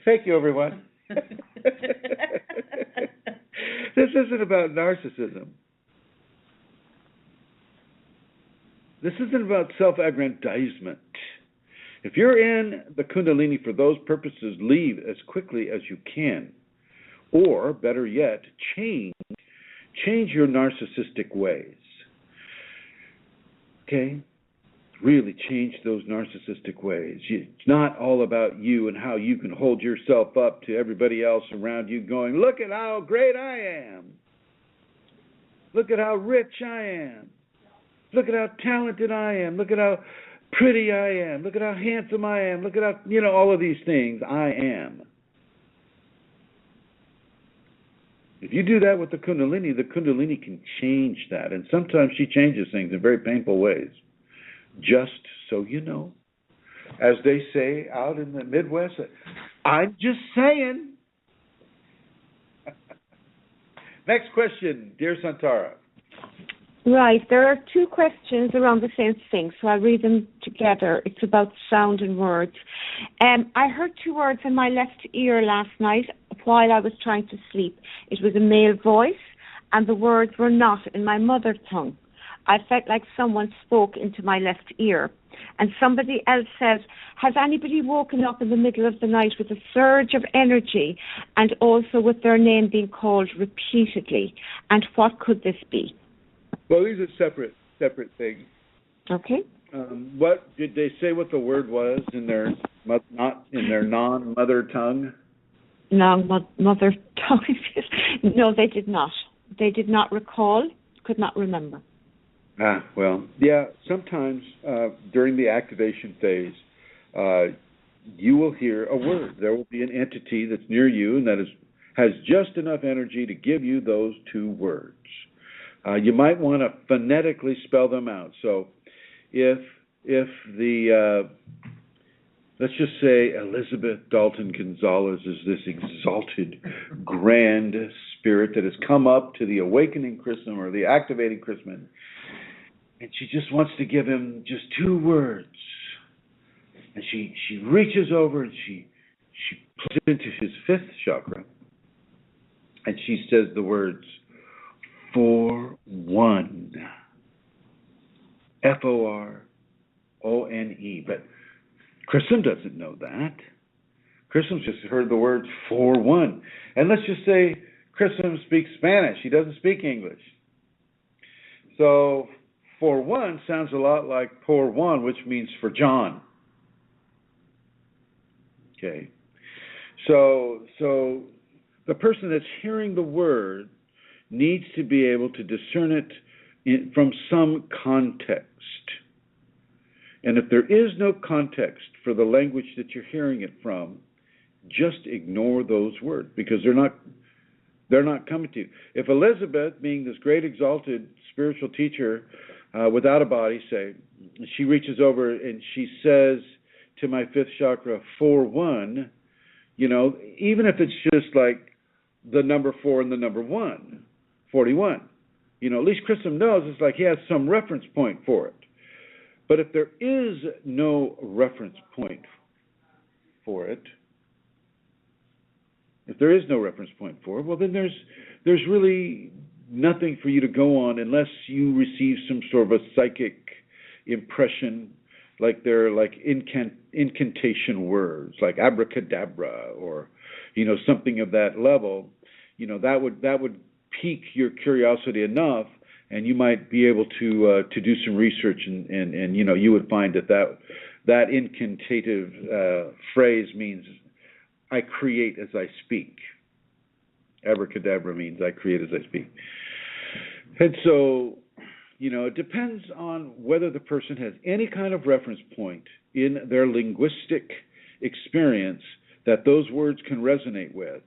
Thank you, everyone. This isn't about narcissism. This isn't about self-aggrandizement. If you're in the Kundalini for those purposes, leave as quickly as you can. Or, better yet, change your narcissistic ways. Okay? Really change those narcissistic ways. It's not all about you and how you can hold yourself up to everybody else around you going, look at how great I am. Look at how rich I am. Look at how talented I am. Look at how pretty I am. Look at how handsome I am. Look at how, all of these things I am. If you do that with the Kundalini can change that. And sometimes she changes things in very painful ways. Just so you know. As they say out in the Midwest, I'm just saying. Next question, dear Santara. Right, there are two questions around the same thing, so I'll read them together. It's about sound and words. I heard two words in my left ear last night while I was trying to sleep. It was a male voice, and the words were not in my mother tongue. I felt like someone spoke into my left ear. And somebody else says, has anybody woken up in the middle of the night with a surge of energy and also with their name being called repeatedly? And what could this be? Well, these are separate things. Okay. What did they say? What the word was in their not in their non-mother tongue? Non-mother tongue. No, they did not. They did not recall. Could not remember. Well, yeah. Sometimes during the activation phase, you will hear a word. There will be an entity that's near you and that has just enough energy to give you those two words. You might want to phonetically spell them out. So if the, let's just say Elizabeth Dalton Gonzalez is this exalted, grand spirit that has come up to the awakening Chrism or the activating Chrism, and she just wants to give him just two words. And she reaches over and she puts it into his fifth chakra. And she says the words, for one. Forone. But Chrism doesn't know that. Chrism's just heard the words for one. And let's just say Chrism speaks Spanish. He doesn't speak English. So for one sounds a lot like por Juan, which means for John. Okay. So the person that's hearing the word needs to be able to discern it from some context. And if there is no context for the language that you're hearing it from, just ignore those words because they're not coming to you. If Elizabeth, being this great exalted spiritual teacher without a body, say, she reaches over and she says to my fifth chakra, for one, even if it's just like the number 4 and the number 1, 41, at least Chrism knows it's like he has some reference point for it. But if there is no reference point for it, well, then there's really nothing for you to go on unless you receive some sort of a psychic impression, like they're like incantation words, like abracadabra, or something of that level. That would pique your curiosity enough, and you might be able to do some research, and you would find that incantative phrase means I create as I speak. Abracadabra means I create as I speak. And so, it depends on whether the person has any kind of reference point in their linguistic experience that those words can resonate with.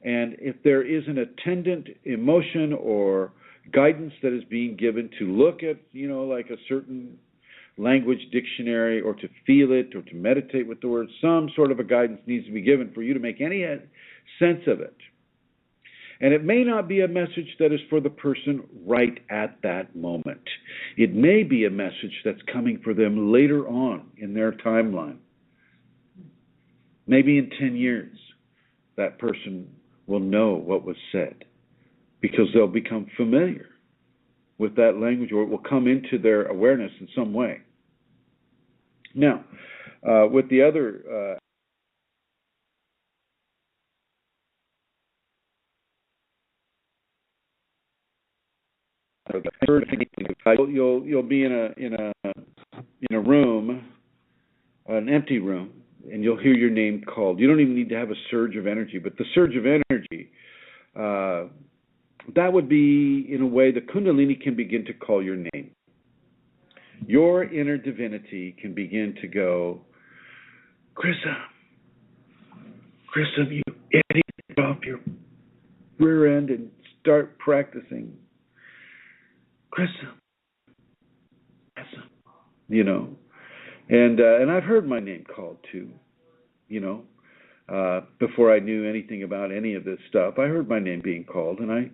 And if there is an attendant emotion or guidance that is being given to look at, like a certain language dictionary, or to feel it, or to meditate with the word, some sort of a guidance needs to be given for you to make any sense of it. And it may not be a message that is for the person right at that moment. It may be a message that's coming for them later on in their timeline. Maybe in 10 years, that person will know what was said because they'll become familiar with that language, or it will come into their awareness in some way. Now, with the other you'll be in a room, an empty room, and you'll hear your name called. You don't even need to have a surge of energy, but the surge of energy, that would be, in a way, the Kundalini can begin to call your name. Your inner divinity can begin to go, Chrism, you idiot, get off your rear end and start practicing. Chrism, and I've heard my name called too, before I knew anything about any of this stuff. I heard my name being called, and I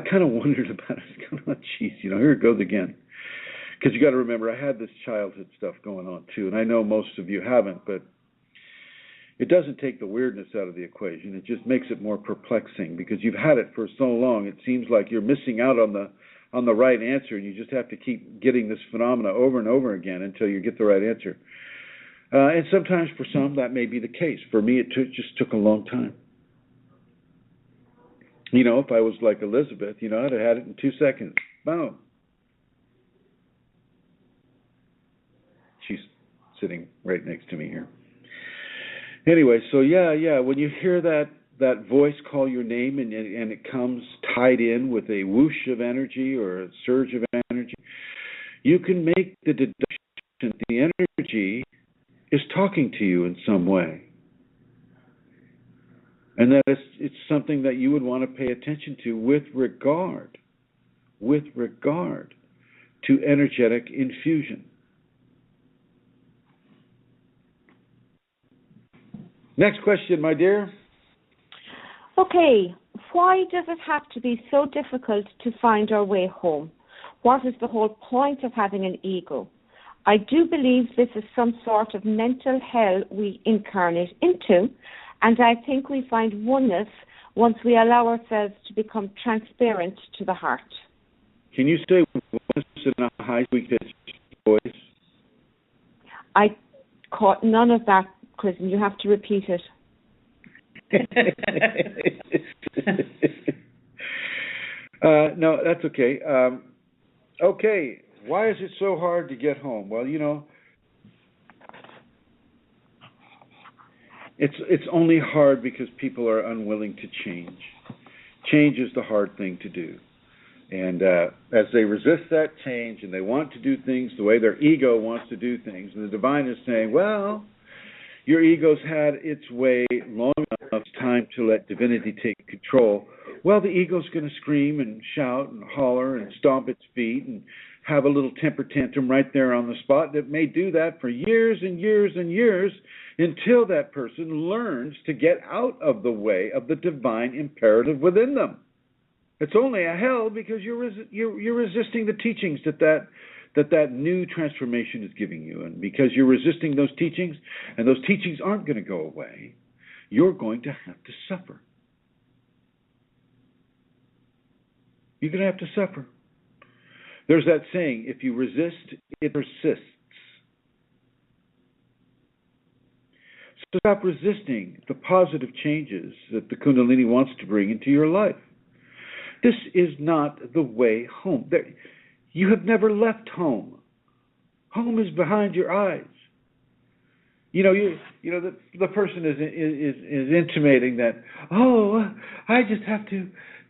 kind of wondered about it. Kind of, geez, here it goes again. Because you got to remember, I had this childhood stuff going on too, and I know most of you haven't, but it doesn't take the weirdness out of the equation. It just makes it more perplexing because you've had it for so long. It seems like you're missing out on the right answer, and you just have to keep getting this phenomena over and over again until you get the right answer. And sometimes for some that may be the case. For me, it just took a long time. If I was like Elizabeth, I'd have had it in 2 seconds. Boom. She's sitting right next to me here. Anyway, so yeah, when you hear that voice call your name and it comes tied in with a whoosh of energy or a surge of energy, you can make the deduction that the energy is talking to you in some way. And that it's something that you would want to pay attention to with regard to energetic infusion. Next question, my dear. Okay, why does it have to be so difficult to find our way home? What is the whole point of having an ego? I do believe this is some sort of mental hell we incarnate into, and I think we find oneness once we allow ourselves to become transparent to the heart. Can you say oneness in a high squeak voice? I caught none of that, Chrism. You have to repeat it. No, that's okay. Okay, why is it so hard to get home? Well, it's only hard because people are unwilling to change. Change is the hard thing to do. And as they resist that change and they want to do things the way their ego wants to do things, and the divine is saying, well, your ego's had its way long enough, it's time to let divinity take control. Well, the ego's going to scream and shout and holler and stomp its feet and have a little temper tantrum right there on the spot. That may do that for years and years and years until that person learns to get out of the way of the divine imperative within them. It's only a hell because you're resisting the teachings that new transformation is giving you. And because you're resisting those teachings, and those teachings aren't going to go away, you're going to have to suffer. You're going to have to suffer. There's that saying, if you resist, it persists. So stop resisting the positive changes that the Kundalini wants to bring into your life. This is not the way home. You have never left home. Home is behind your eyes. The person is intimating that, I just have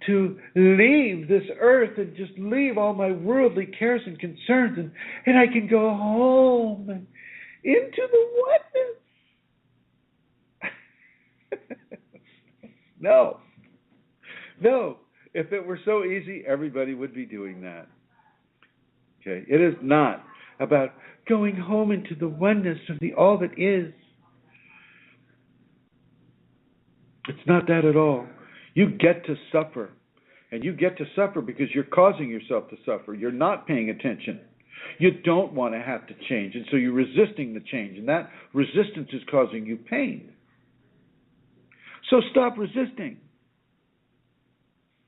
to leave this earth and just leave all my worldly cares and concerns and I can go home and into the oneness. No. If it were so easy, everybody would be doing that. Okay, it is not about going home into the oneness of the all that is. It's not that at all. You get to suffer. And you get to suffer because you're causing yourself to suffer. You're not paying attention. You don't want to have to change. And so you're resisting the change. And that resistance is causing you pain. So stop resisting.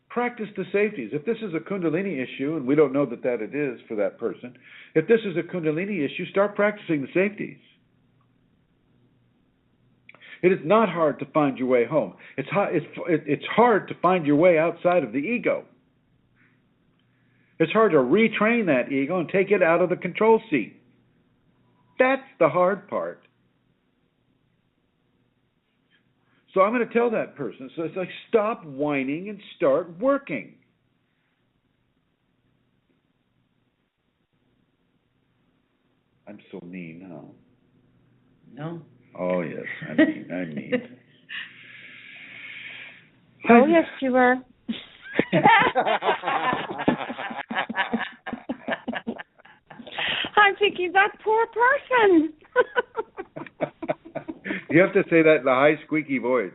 Practice the safeties. If this is a Kundalini issue, and we don't know that it is for that person, if this is a Kundalini issue, start practicing the safeties. It is not hard to find your way home. It's hard to find your way outside of the ego. It's hard to retrain that ego and take it out of the control seat. That's the hard part. So I'm going to tell that person, so it's like, stop whining and start working. I'm so mean, huh? No. Oh, yes, I'm mean. Oh, yes, you were. I'm thinking, that poor person. You have to say that in a high, squeaky voice.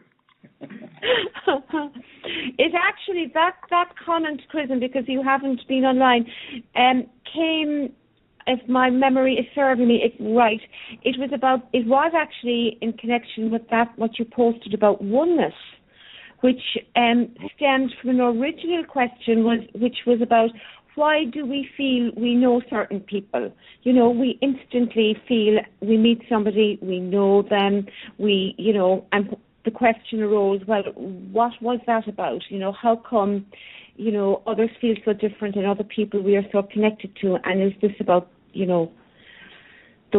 It actually, that comment, Chrism, because you haven't been online, came, if my memory is serving me right, it was actually in connection with that, what you posted about oneness, which stemmed from an original question, which was about, why do we feel we know certain people? We instantly feel we meet somebody, we know them, and the question arose, well, what was that about? How come, others feel so different and other people we are so connected to, and is this about, the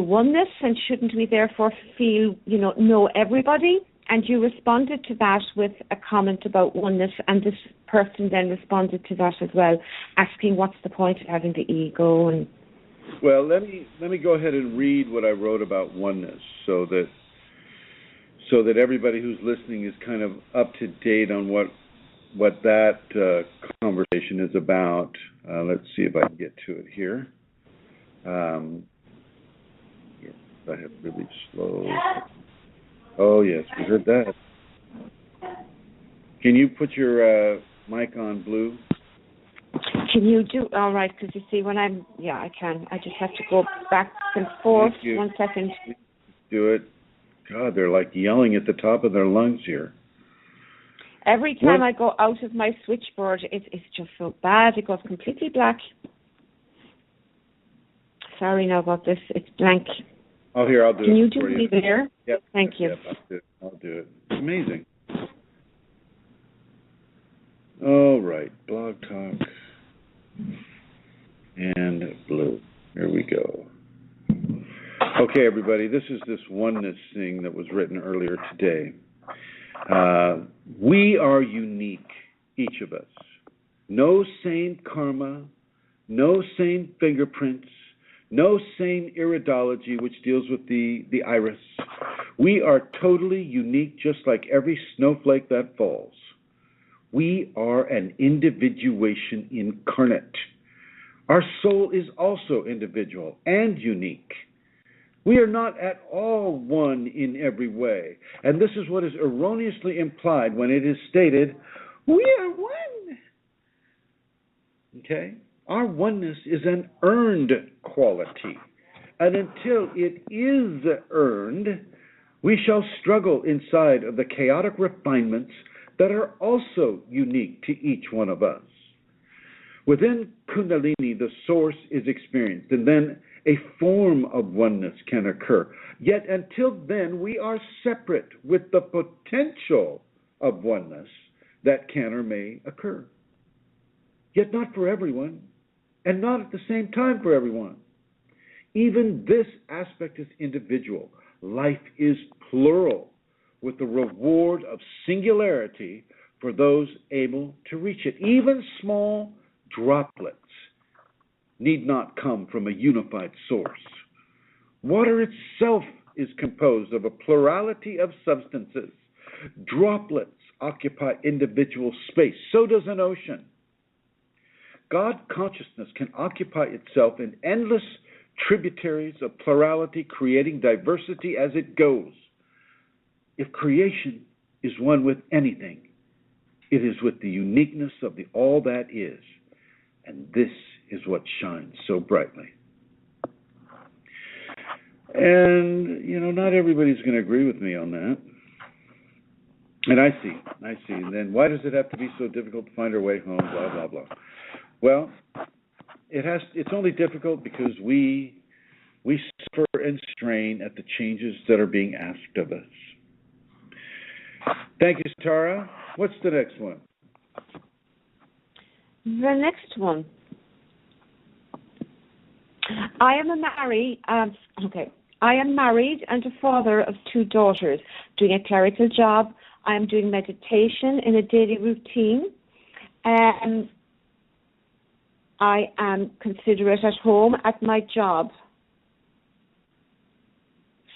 oneness, and shouldn't we therefore feel, know everybody? And you responded to that with a comment about oneness, and this person then responded to that as well, asking what's the point of having the ego. And well, let me go ahead and read what I wrote about oneness, so that everybody who's listening is kind of up to date on what that conversation is about. Let's see if I can get to it here. I have really slow. Oh, yes, we heard that. Can you put your mic on, Blue? Can you do, all right, because you see when I can. I just have to go back and forth. 1 second. Do it. God, they're like yelling at the top of their lungs here. Every time I go out of my switchboard, it's just so bad. It goes completely black. Sorry now about this. It's blank. Oh, here, I'll do Can it you for do you. me there? Yep. Thank you. Yep, I'll do it. It's amazing. All right, BlogTalk and blue. Here we go. Okay, everybody, this is this oneness thing that was written earlier today. We are unique, each of us. No sane karma, no sane fingerprints, no sane iridology, which deals with the iris. We are totally unique, just like every snowflake that falls. We are an individuation incarnate. Our soul is also individual and unique. We are not at all one in every way. And this is what is erroneously implied when it is stated, we are one. Okay? Our oneness is an earned quality. And until it is earned, we shall struggle inside of the chaotic refinements that are also unique to each one of us. Within Kundalini, the source is experienced, and then a form of oneness can occur. Yet until then, we are separate with the potential of oneness that can or may occur. Yet not for everyone, and not at the same time for everyone. Even this aspect is individual. Life is plural, with the reward of singularity for those able to reach it. Even small droplets need not come from a unified source. Water itself is composed of a plurality of substances. Droplets occupy individual space. So does an ocean. God consciousness can occupy itself in endless tributaries of plurality, creating diversity as it goes. If creation is one with anything, it is with the uniqueness of the all that is. And this is what shines so brightly. And, not everybody's going to agree with me on that. And I see. And then why does it have to be so difficult to find our way home, blah, blah, blah. Well, it's only difficult because we suffer and strain at the changes that are being asked of us. Thank you, Tara. What's the next one? The next one. I am married and a father of 2 daughters, doing a clerical job. I am doing meditation in a daily routine. I am considerate at home at my job.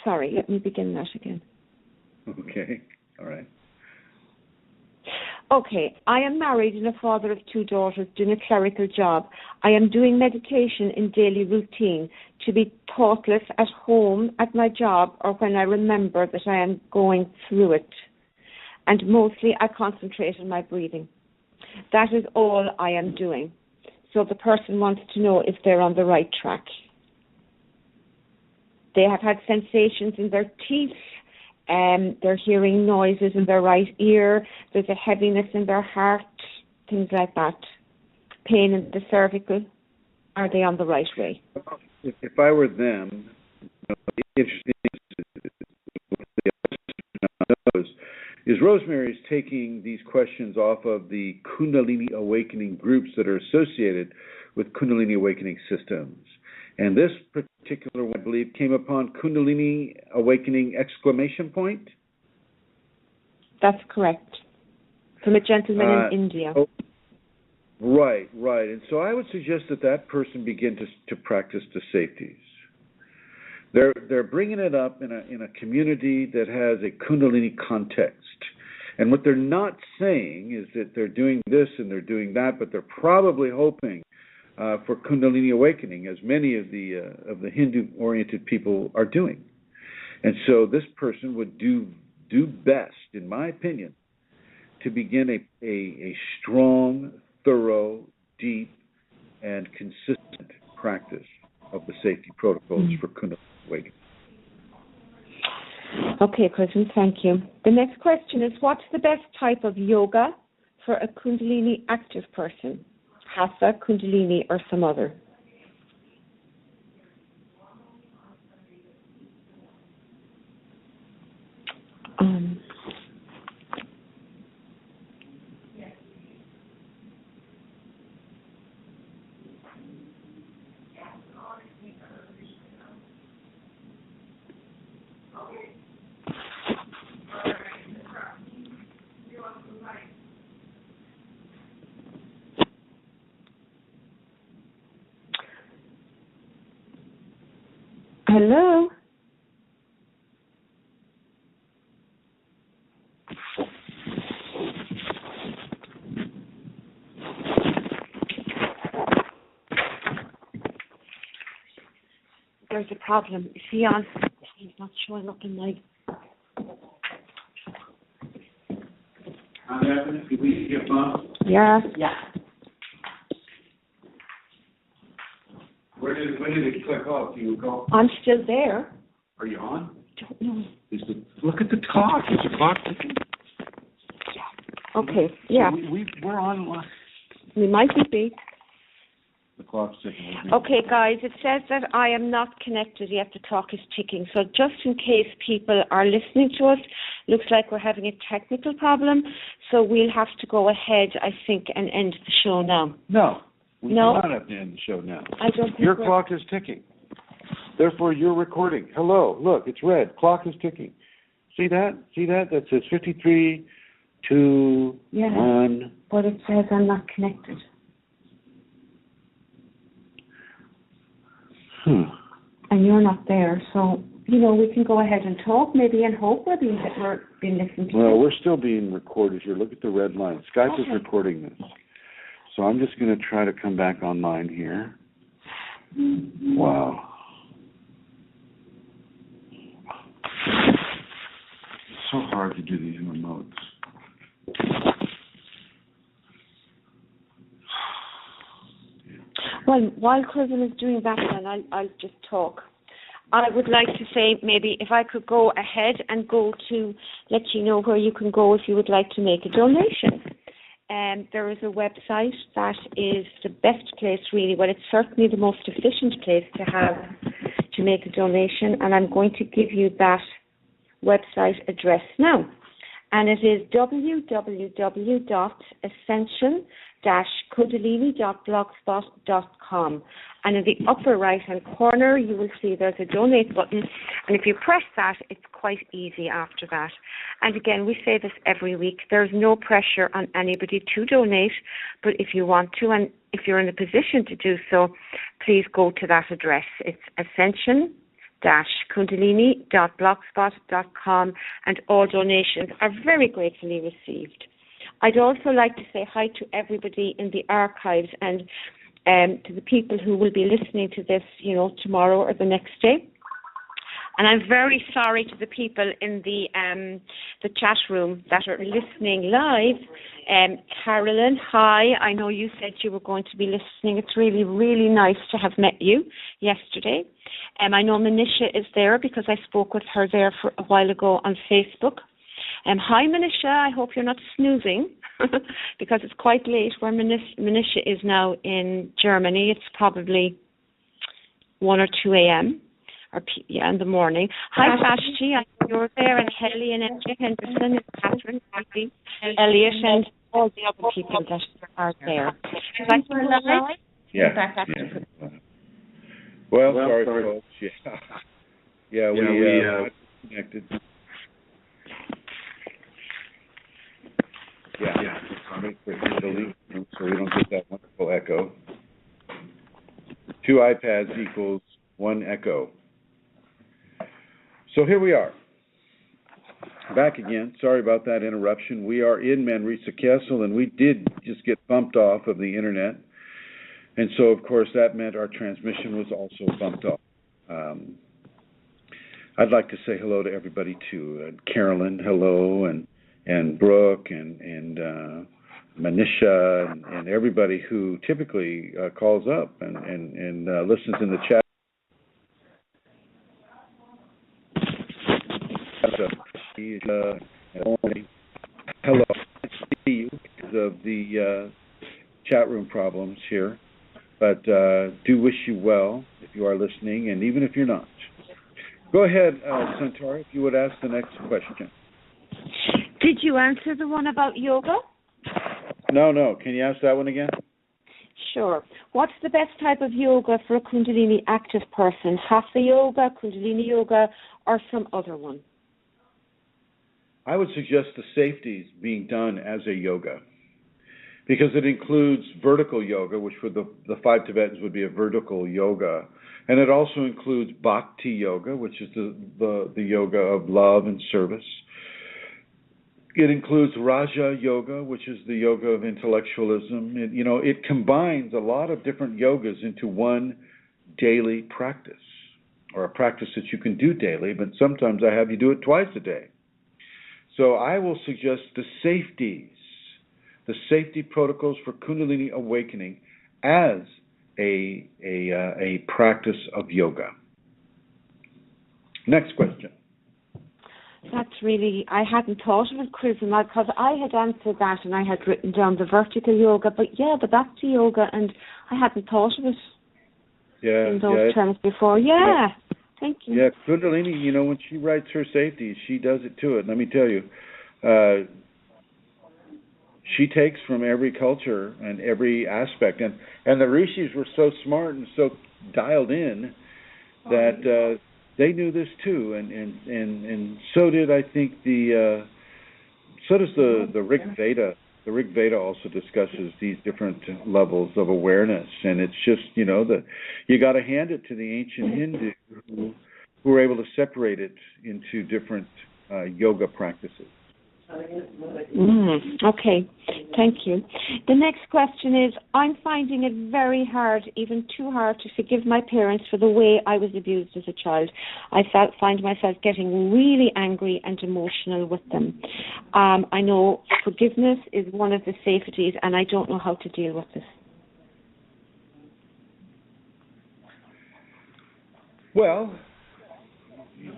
Sorry, let me begin that again. Okay, all right. Okay, I am married and a father of 2 daughters doing a clerical job. I am doing meditation in daily routine to be thoughtless at home at my job or when I remember that I am going through it. And mostly I concentrate on my breathing. That is all I am doing. So the person wants to know if they're on the right track. They have had sensations in their teeth. They're hearing noises in their right ear. There's a heaviness in their heart, things like that. Pain in the cervical. Are they on the right way? If I were them, the interesting is Rosemary's taking these questions off of the Kundalini Awakening groups that are associated with Kundalini Awakening systems. And this particular one, I believe, came upon Kundalini Awakening ! That's correct. From a gentleman in India. Oh, right. And so I would suggest that person begin to practice the safeties. They're bringing it up in a community that has a Kundalini context. And what they're not saying is that they're doing this and they're doing that, but they're probably hoping for Kundalini awakening, as many of the Hindu-oriented people are doing. And so this person would do best, in my opinion, to begin a strong, thorough, deep and consistent practice of the safety protocols for Kundalini awakening. Okay, Chrism, thank you. The next question is, what's the best type of yoga for a Kundalini active person? Hatha, Kundalini, or some other? Hello? There's a problem. Is he on? He's not showing up in my... Did we get on? Yeah. When did it click off? Do you recall? I'm still there. Are you on? Don't know. Look at the clock. Is the clock ticking? Okay, yeah. We're on. We might be. The clock's ticking. Okay, guys, it says that I am not connected yet. The clock is ticking. So just in case people are listening to us, looks like we're having a technical problem. So we'll have to go ahead, I think, and end the show now. No. We do No. not have to end the show now. I don't think Your clock is ticking. Therefore, you're recording. Hello. Look, it's red. Clock is ticking. See that? That says 53, 2, 1. But it says I'm not connected. And you're not there, so, we can go ahead and talk, maybe, and hope we're being listened to. Well, we're still being recorded here. Look at the red line. Skype is recording this. So I'm just going to try to come back online here. Wow. It's so hard to do these remotes. Well, while Chrism is doing that, then I'll just talk. I would like to say maybe if I could go ahead and go to let you know where you can go if you would like to make a donation. There is a website that is the best place, really. Well, it's certainly the most efficient place to make a donation, and I'm going to give you that website address now. And it is www.ascension-kundalini.blogspot.com. And in the upper right-hand corner, you will see there's a donate button. And if you press that, it's quite easy after that. And again, we say this every week. There's no pressure on anybody to donate, but if you want to, and if you're in a position to do so, please go to that address. It's ascension-kundalini.blogspot.com, and all donations are very gratefully received. I'd also like to say hi to everybody in the archives and to the people who will be listening to this, tomorrow or the next day. And I'm very sorry to the people in the chat room that are listening live. Carolyn, hi. I know you said you were going to be listening. It's really, really nice to have met you yesterday. I know Manisha is there because I spoke with her there for a while ago on Facebook. Hi, Manisha. I hope you're not snoozing because it's quite late where Manisha is now in Germany. It's probably 1 or 2 a.m. in the morning. Hi, Vashti. I know you're there, and Kelly and Edge Henderson and Catherine, Kathy, Elliot, and all the other people that are there. Well, sorry, folks. Yeah, we connected. Yeah. I'm going to put the link so we don't get that wonderful echo. 2 iPads equals 1 echo. So here we are. Back again. Sorry about that interruption. We are in Manresa Castle, and we did just get bumped off of the internet. And so, of course, that meant our transmission was also bumped off. I'd like to say hello to everybody, too. Carolyn, hello, and Brooke, and Manisha and everybody who typically calls up and listens in the chat. Hello, I see you because of the chat room problems here, but do wish you well if you are listening, and even if you're not. Go ahead, Centaur, if you would ask the next question. Did you answer the one about yoga? No. Can you ask that one again? Sure. What's the best type of yoga for a Kundalini active person? Hatha yoga, Kundalini yoga, or some other one? I would suggest the safeties being done as a yoga, because it includes vertical yoga, which for the five Tibetans would be a vertical yoga, and it also includes bhakti yoga, which is the yoga of love and service. It includes Raja Yoga, which is the yoga of intellectualism. It combines a lot of different yogas into one daily practice, or a practice that you can do daily, but sometimes I have you do it twice a day. So I will suggest the safety protocols for Kundalini awakening as a practice of yoga. Next question. That's really, I hadn't thought of it, Chrism, because I had answered that and I had written down the vertical yoga, but yeah, the bhakti yoga, and I hadn't thought of it in those terms before. Yeah, thank you. Yeah, Kundalini, when she writes her safety, she does it to it. Let me tell you, she takes from every culture and every aspect, and the rishis were so smart and so dialed in that they knew this too, and so did, I think, so does the Rig Veda. The Rig Veda also discusses these different levels of awareness, and it's just, you got to hand it to the ancient Hindu who were able to separate it into different yoga practices. Okay, thank you. The next question is, I'm finding it very hard, even too hard, to forgive my parents for the way I was abused as a child. I find myself getting really angry and emotional with them. I know forgiveness is one of the safeties, and I don't know how to deal with this. Well,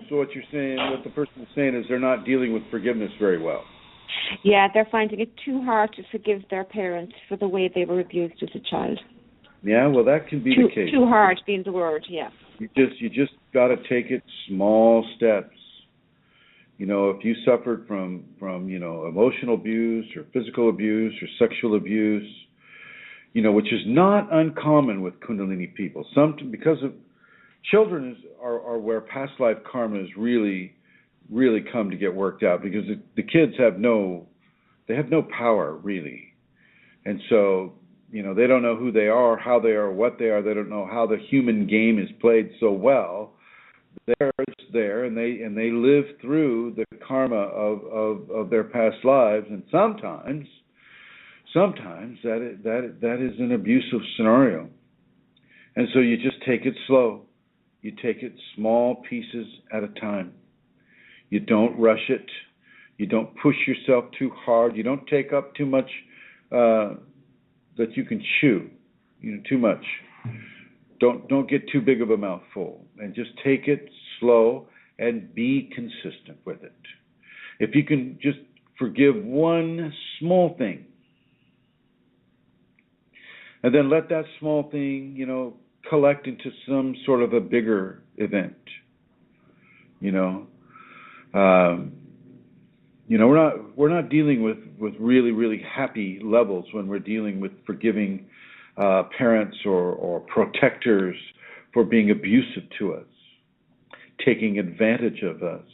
so what the person is saying is they're not dealing with forgiveness very well. Yeah, they're finding it too hard to forgive their parents for the way they were abused as a child. Yeah, well, that can be the case. Too hard being the word, yeah. You just got to take it small steps. If you suffered from emotional abuse or physical abuse or sexual abuse, which is not uncommon with Kundalini people. Because of children are where past life karmas really come to get worked out, because the kids have no power really, and so they don't know who they are, how they are, what they are. They don't know how the human game is played so well. They're there, and they live through the karma of their past lives, and sometimes that is an abusive scenario, and so you just take it slow. You take it small pieces at a time. You don't rush it. You don't push yourself too hard. You don't take up too much that you can chew. Too much. Don't get too big of a mouthful. And just take it slow and be consistent with it. If you can just forgive one small thing, and then let that small thing, collect into some sort of a bigger event. We're not dealing with really, really happy levels when we're dealing with forgiving parents or protectors for being abusive to us, taking advantage of us,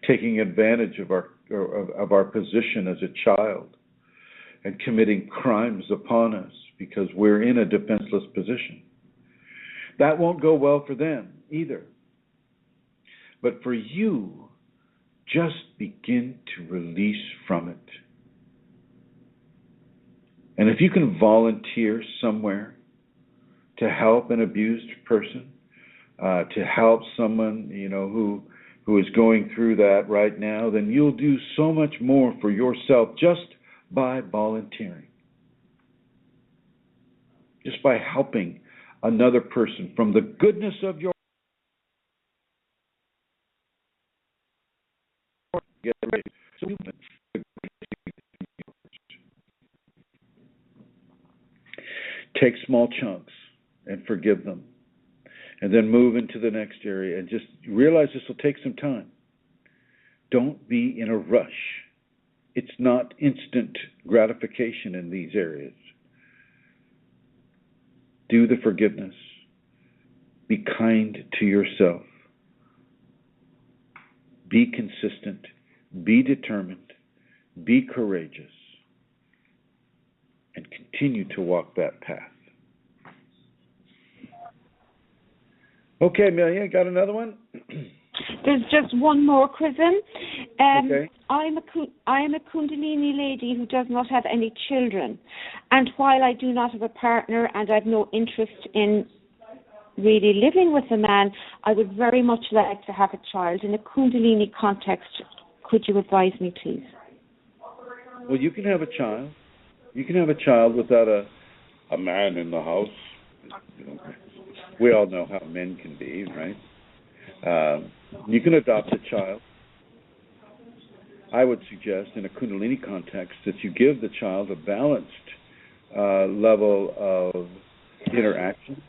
taking advantage of our position as a child, and committing crimes upon us because we're in a defenseless position. That won't go well for them either. But for you, just begin to release from it. And if you can volunteer somewhere to help an abused person, to help someone, who is going through that right now, then you'll do so much more for yourself just by volunteering. just by helping another person from the goodness of your take small chunks and forgive them, and then move into the next area and just realize this will take some time. Don't be in a rush. It's not instant gratification in these areas. Do the forgiveness. Be kind to yourself. Be consistent. Be determined. Be courageous. And continue to walk that path. Okay, Amelia, got another one? There's just one more, Chrism. Okay. I am a Kundalini lady who does not have any children. And while I do not have a partner and I have no interest in really living with a man, I would very much like to have a child. In a Kundalini context, could you advise me, please? Well, you can have a child. You can have a child without a man in the house. We all know how men can be, right? You can adopt a child. I would suggest in a Kundalini context that you give the child a balanced level of interaction.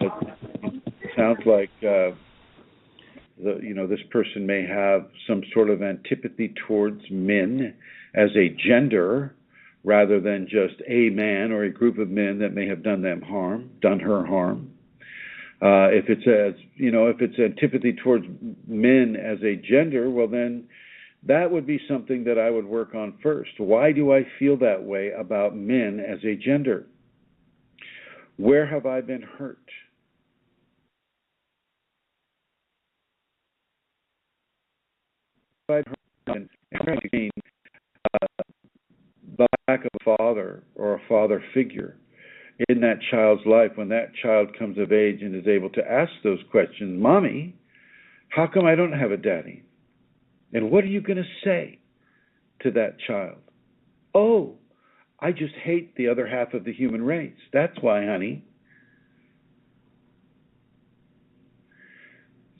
It sounds like this person may have some sort of antipathy towards men as a gender, rather than just a man or a group of men that may have done her harm. If it's antipathy towards men as a gender, well then that would be something that I would work on first. Why do I feel that way about men as a gender? Where have I been hurt? I've hurt and again, lack of a father or a father figure in that child's life. When that child comes of age and is able to ask those questions, Mommy, how come I don't have a daddy? And what are you going to say to that child? Oh, I just hate the other half of the human race. That's why, honey.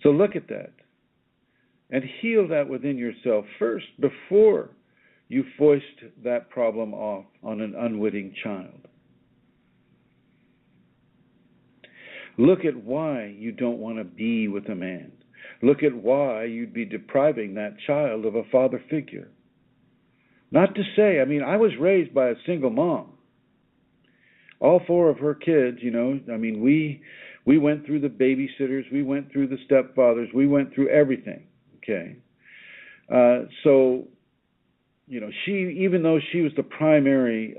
So look at that and heal that within yourself first before you foist that problem off on an unwitting child. Look at why you don't want to be with a man. Look at why you'd be depriving that child of a father figure. Not to say, I was raised by a single mom. All four of her kids, we went through the babysitters, we went through the stepfathers, we went through everything, okay? She, even though she was the primary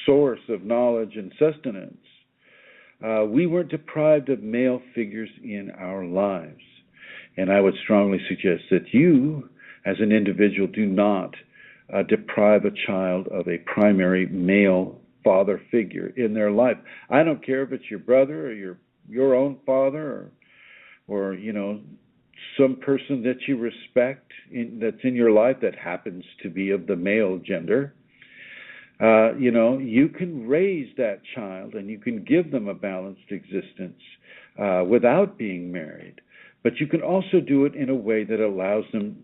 source of knowledge and sustenance, we weren't deprived of male figures in our lives. And I would strongly suggest that you, as an individual, do not deprive a child of a primary male father figure in their life. I don't care if it's your brother or your own father or some person that you respect that's in your life that happens to be of the male gender. You can raise that child and you can give them a balanced existence without being married. But you can also do it in a way that allows them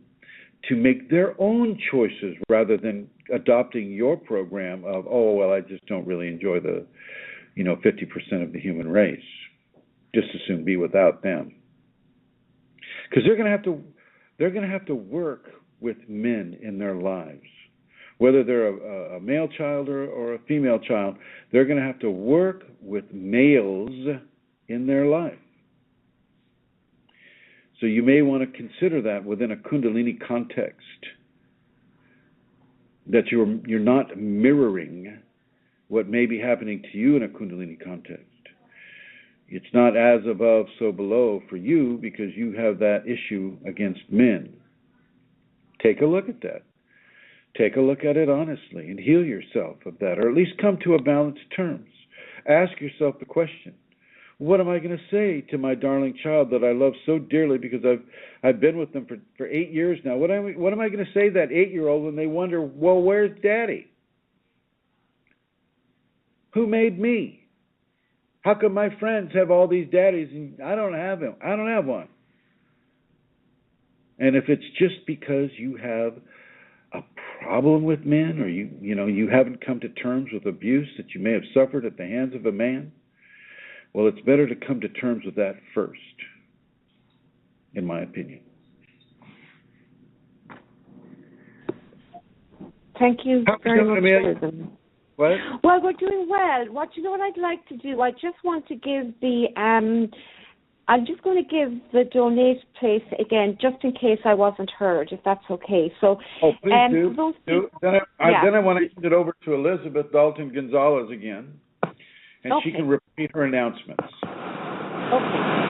to make their own choices rather than adopting your program of, I just don't really enjoy the, 50% of the human race. Just as soon be without them. Because they're going to have to work with men in their lives. Whether they're a male child or a female child, they're going to have to work with males in their life. So you may want to consider that within a Kundalini context, that you're not mirroring what may be happening to you in a Kundalini context. It's not as above, so below for you because you have that issue against men. Take a look at that. Take a look at it honestly and heal yourself of that, or at least come to a balanced terms. Ask yourself the question, what am I going to say to my darling child that I love so dearly because I've been with them for 8 years now? What am I going to say to that 8-year-old when they wonder, well, where's Daddy? Who made me? How come my friends have all these daddies and I don't have him? I don't have one. And if it's just because you have a problem with men, or you haven't come to terms with abuse that you may have suffered at the hands of a man, well, it's better to come to terms with that first, in my opinion. Thank you very much, Chrism. What? Well, we're doing well. You know what I'd like to do? I just want to give I'm just going to give the donate place again, just in case I wasn't heard, if that's okay. So, please do. Then I want to hand it over to Elizabeth Dalton Gonzalez again, and she can repeat her announcements. Okay.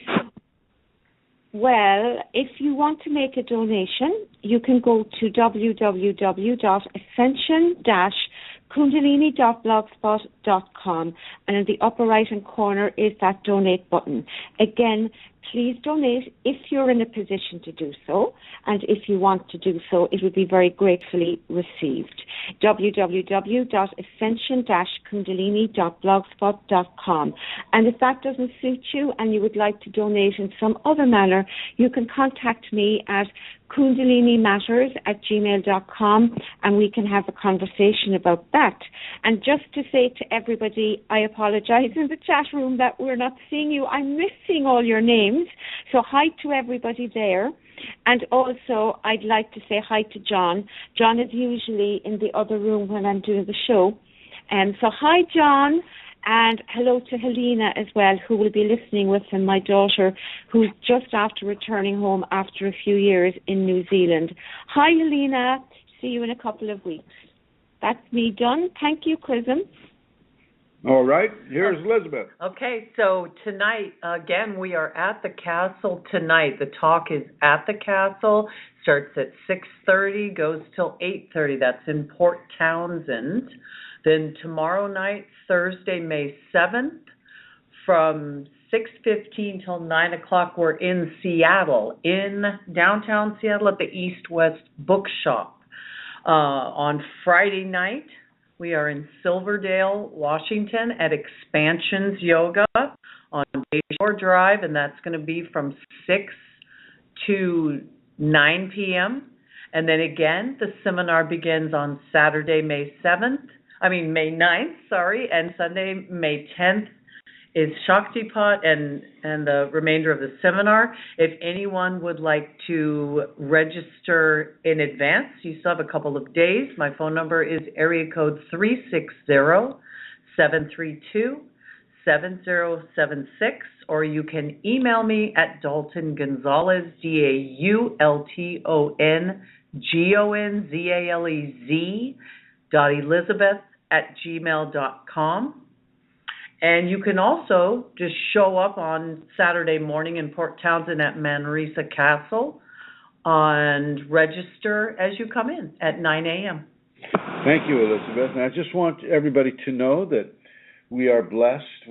Well, if you want to make a donation, you can go to www.ascension-kundalini.blogspot.com, and in the upper right-hand corner is that donate button. Again, please donate if you're in a position to do so, and if you want to do so, it would be very gratefully received. www.ascension-kundalini.blogspot.com. And if that doesn't suit you and you would like to donate in some other manner, you can contact me at kundalinimatters@gmail.com, and we can have a conversation about that. And just to say to everybody, I apologize in the chat room that we're not seeing you. I'm missing all your names, so hi to everybody there. And also, I'd like to say hi to John. John is usually in the other room when I'm doing the show. And so hi, John. And hello to Helena as well, who will be listening with him, my daughter, who's just after returning home after a few years in New Zealand. Hi, Helena. See you in a couple of weeks. That's me done. Thank you, Chrism. All right. Here's Elizabeth. Okay, so tonight, again, we are at the castle tonight. The talk is at the castle, starts at 6:30, goes till 8:30. That's in Port Townsend. Then tomorrow night, Thursday, May 7th, from 6:15 till 9 o'clock, we're in Seattle, in downtown Seattle at the East West Bookshop. On Friday night, we are in Silverdale, Washington at Expansions Yoga on Bayshore Drive, and that's going to be from 6 to 9 p.m. And then again, the seminar begins on Saturday, May 9th, and Sunday, May 10th is Shaktipat and the remainder of the seminar. If anyone would like to register in advance, you still have a couple of days. My phone number is area code 360-732-7076, or you can email me at Dalton Gonzalez, DAULTONGONZALEZ.Elizabeth@gmail.com. And you can also just show up on Saturday morning in Port Townsend at Manresa Castle and register as you come in at 9 a.m. Thank you, Elizabeth. And I just want everybody to know that we are blessed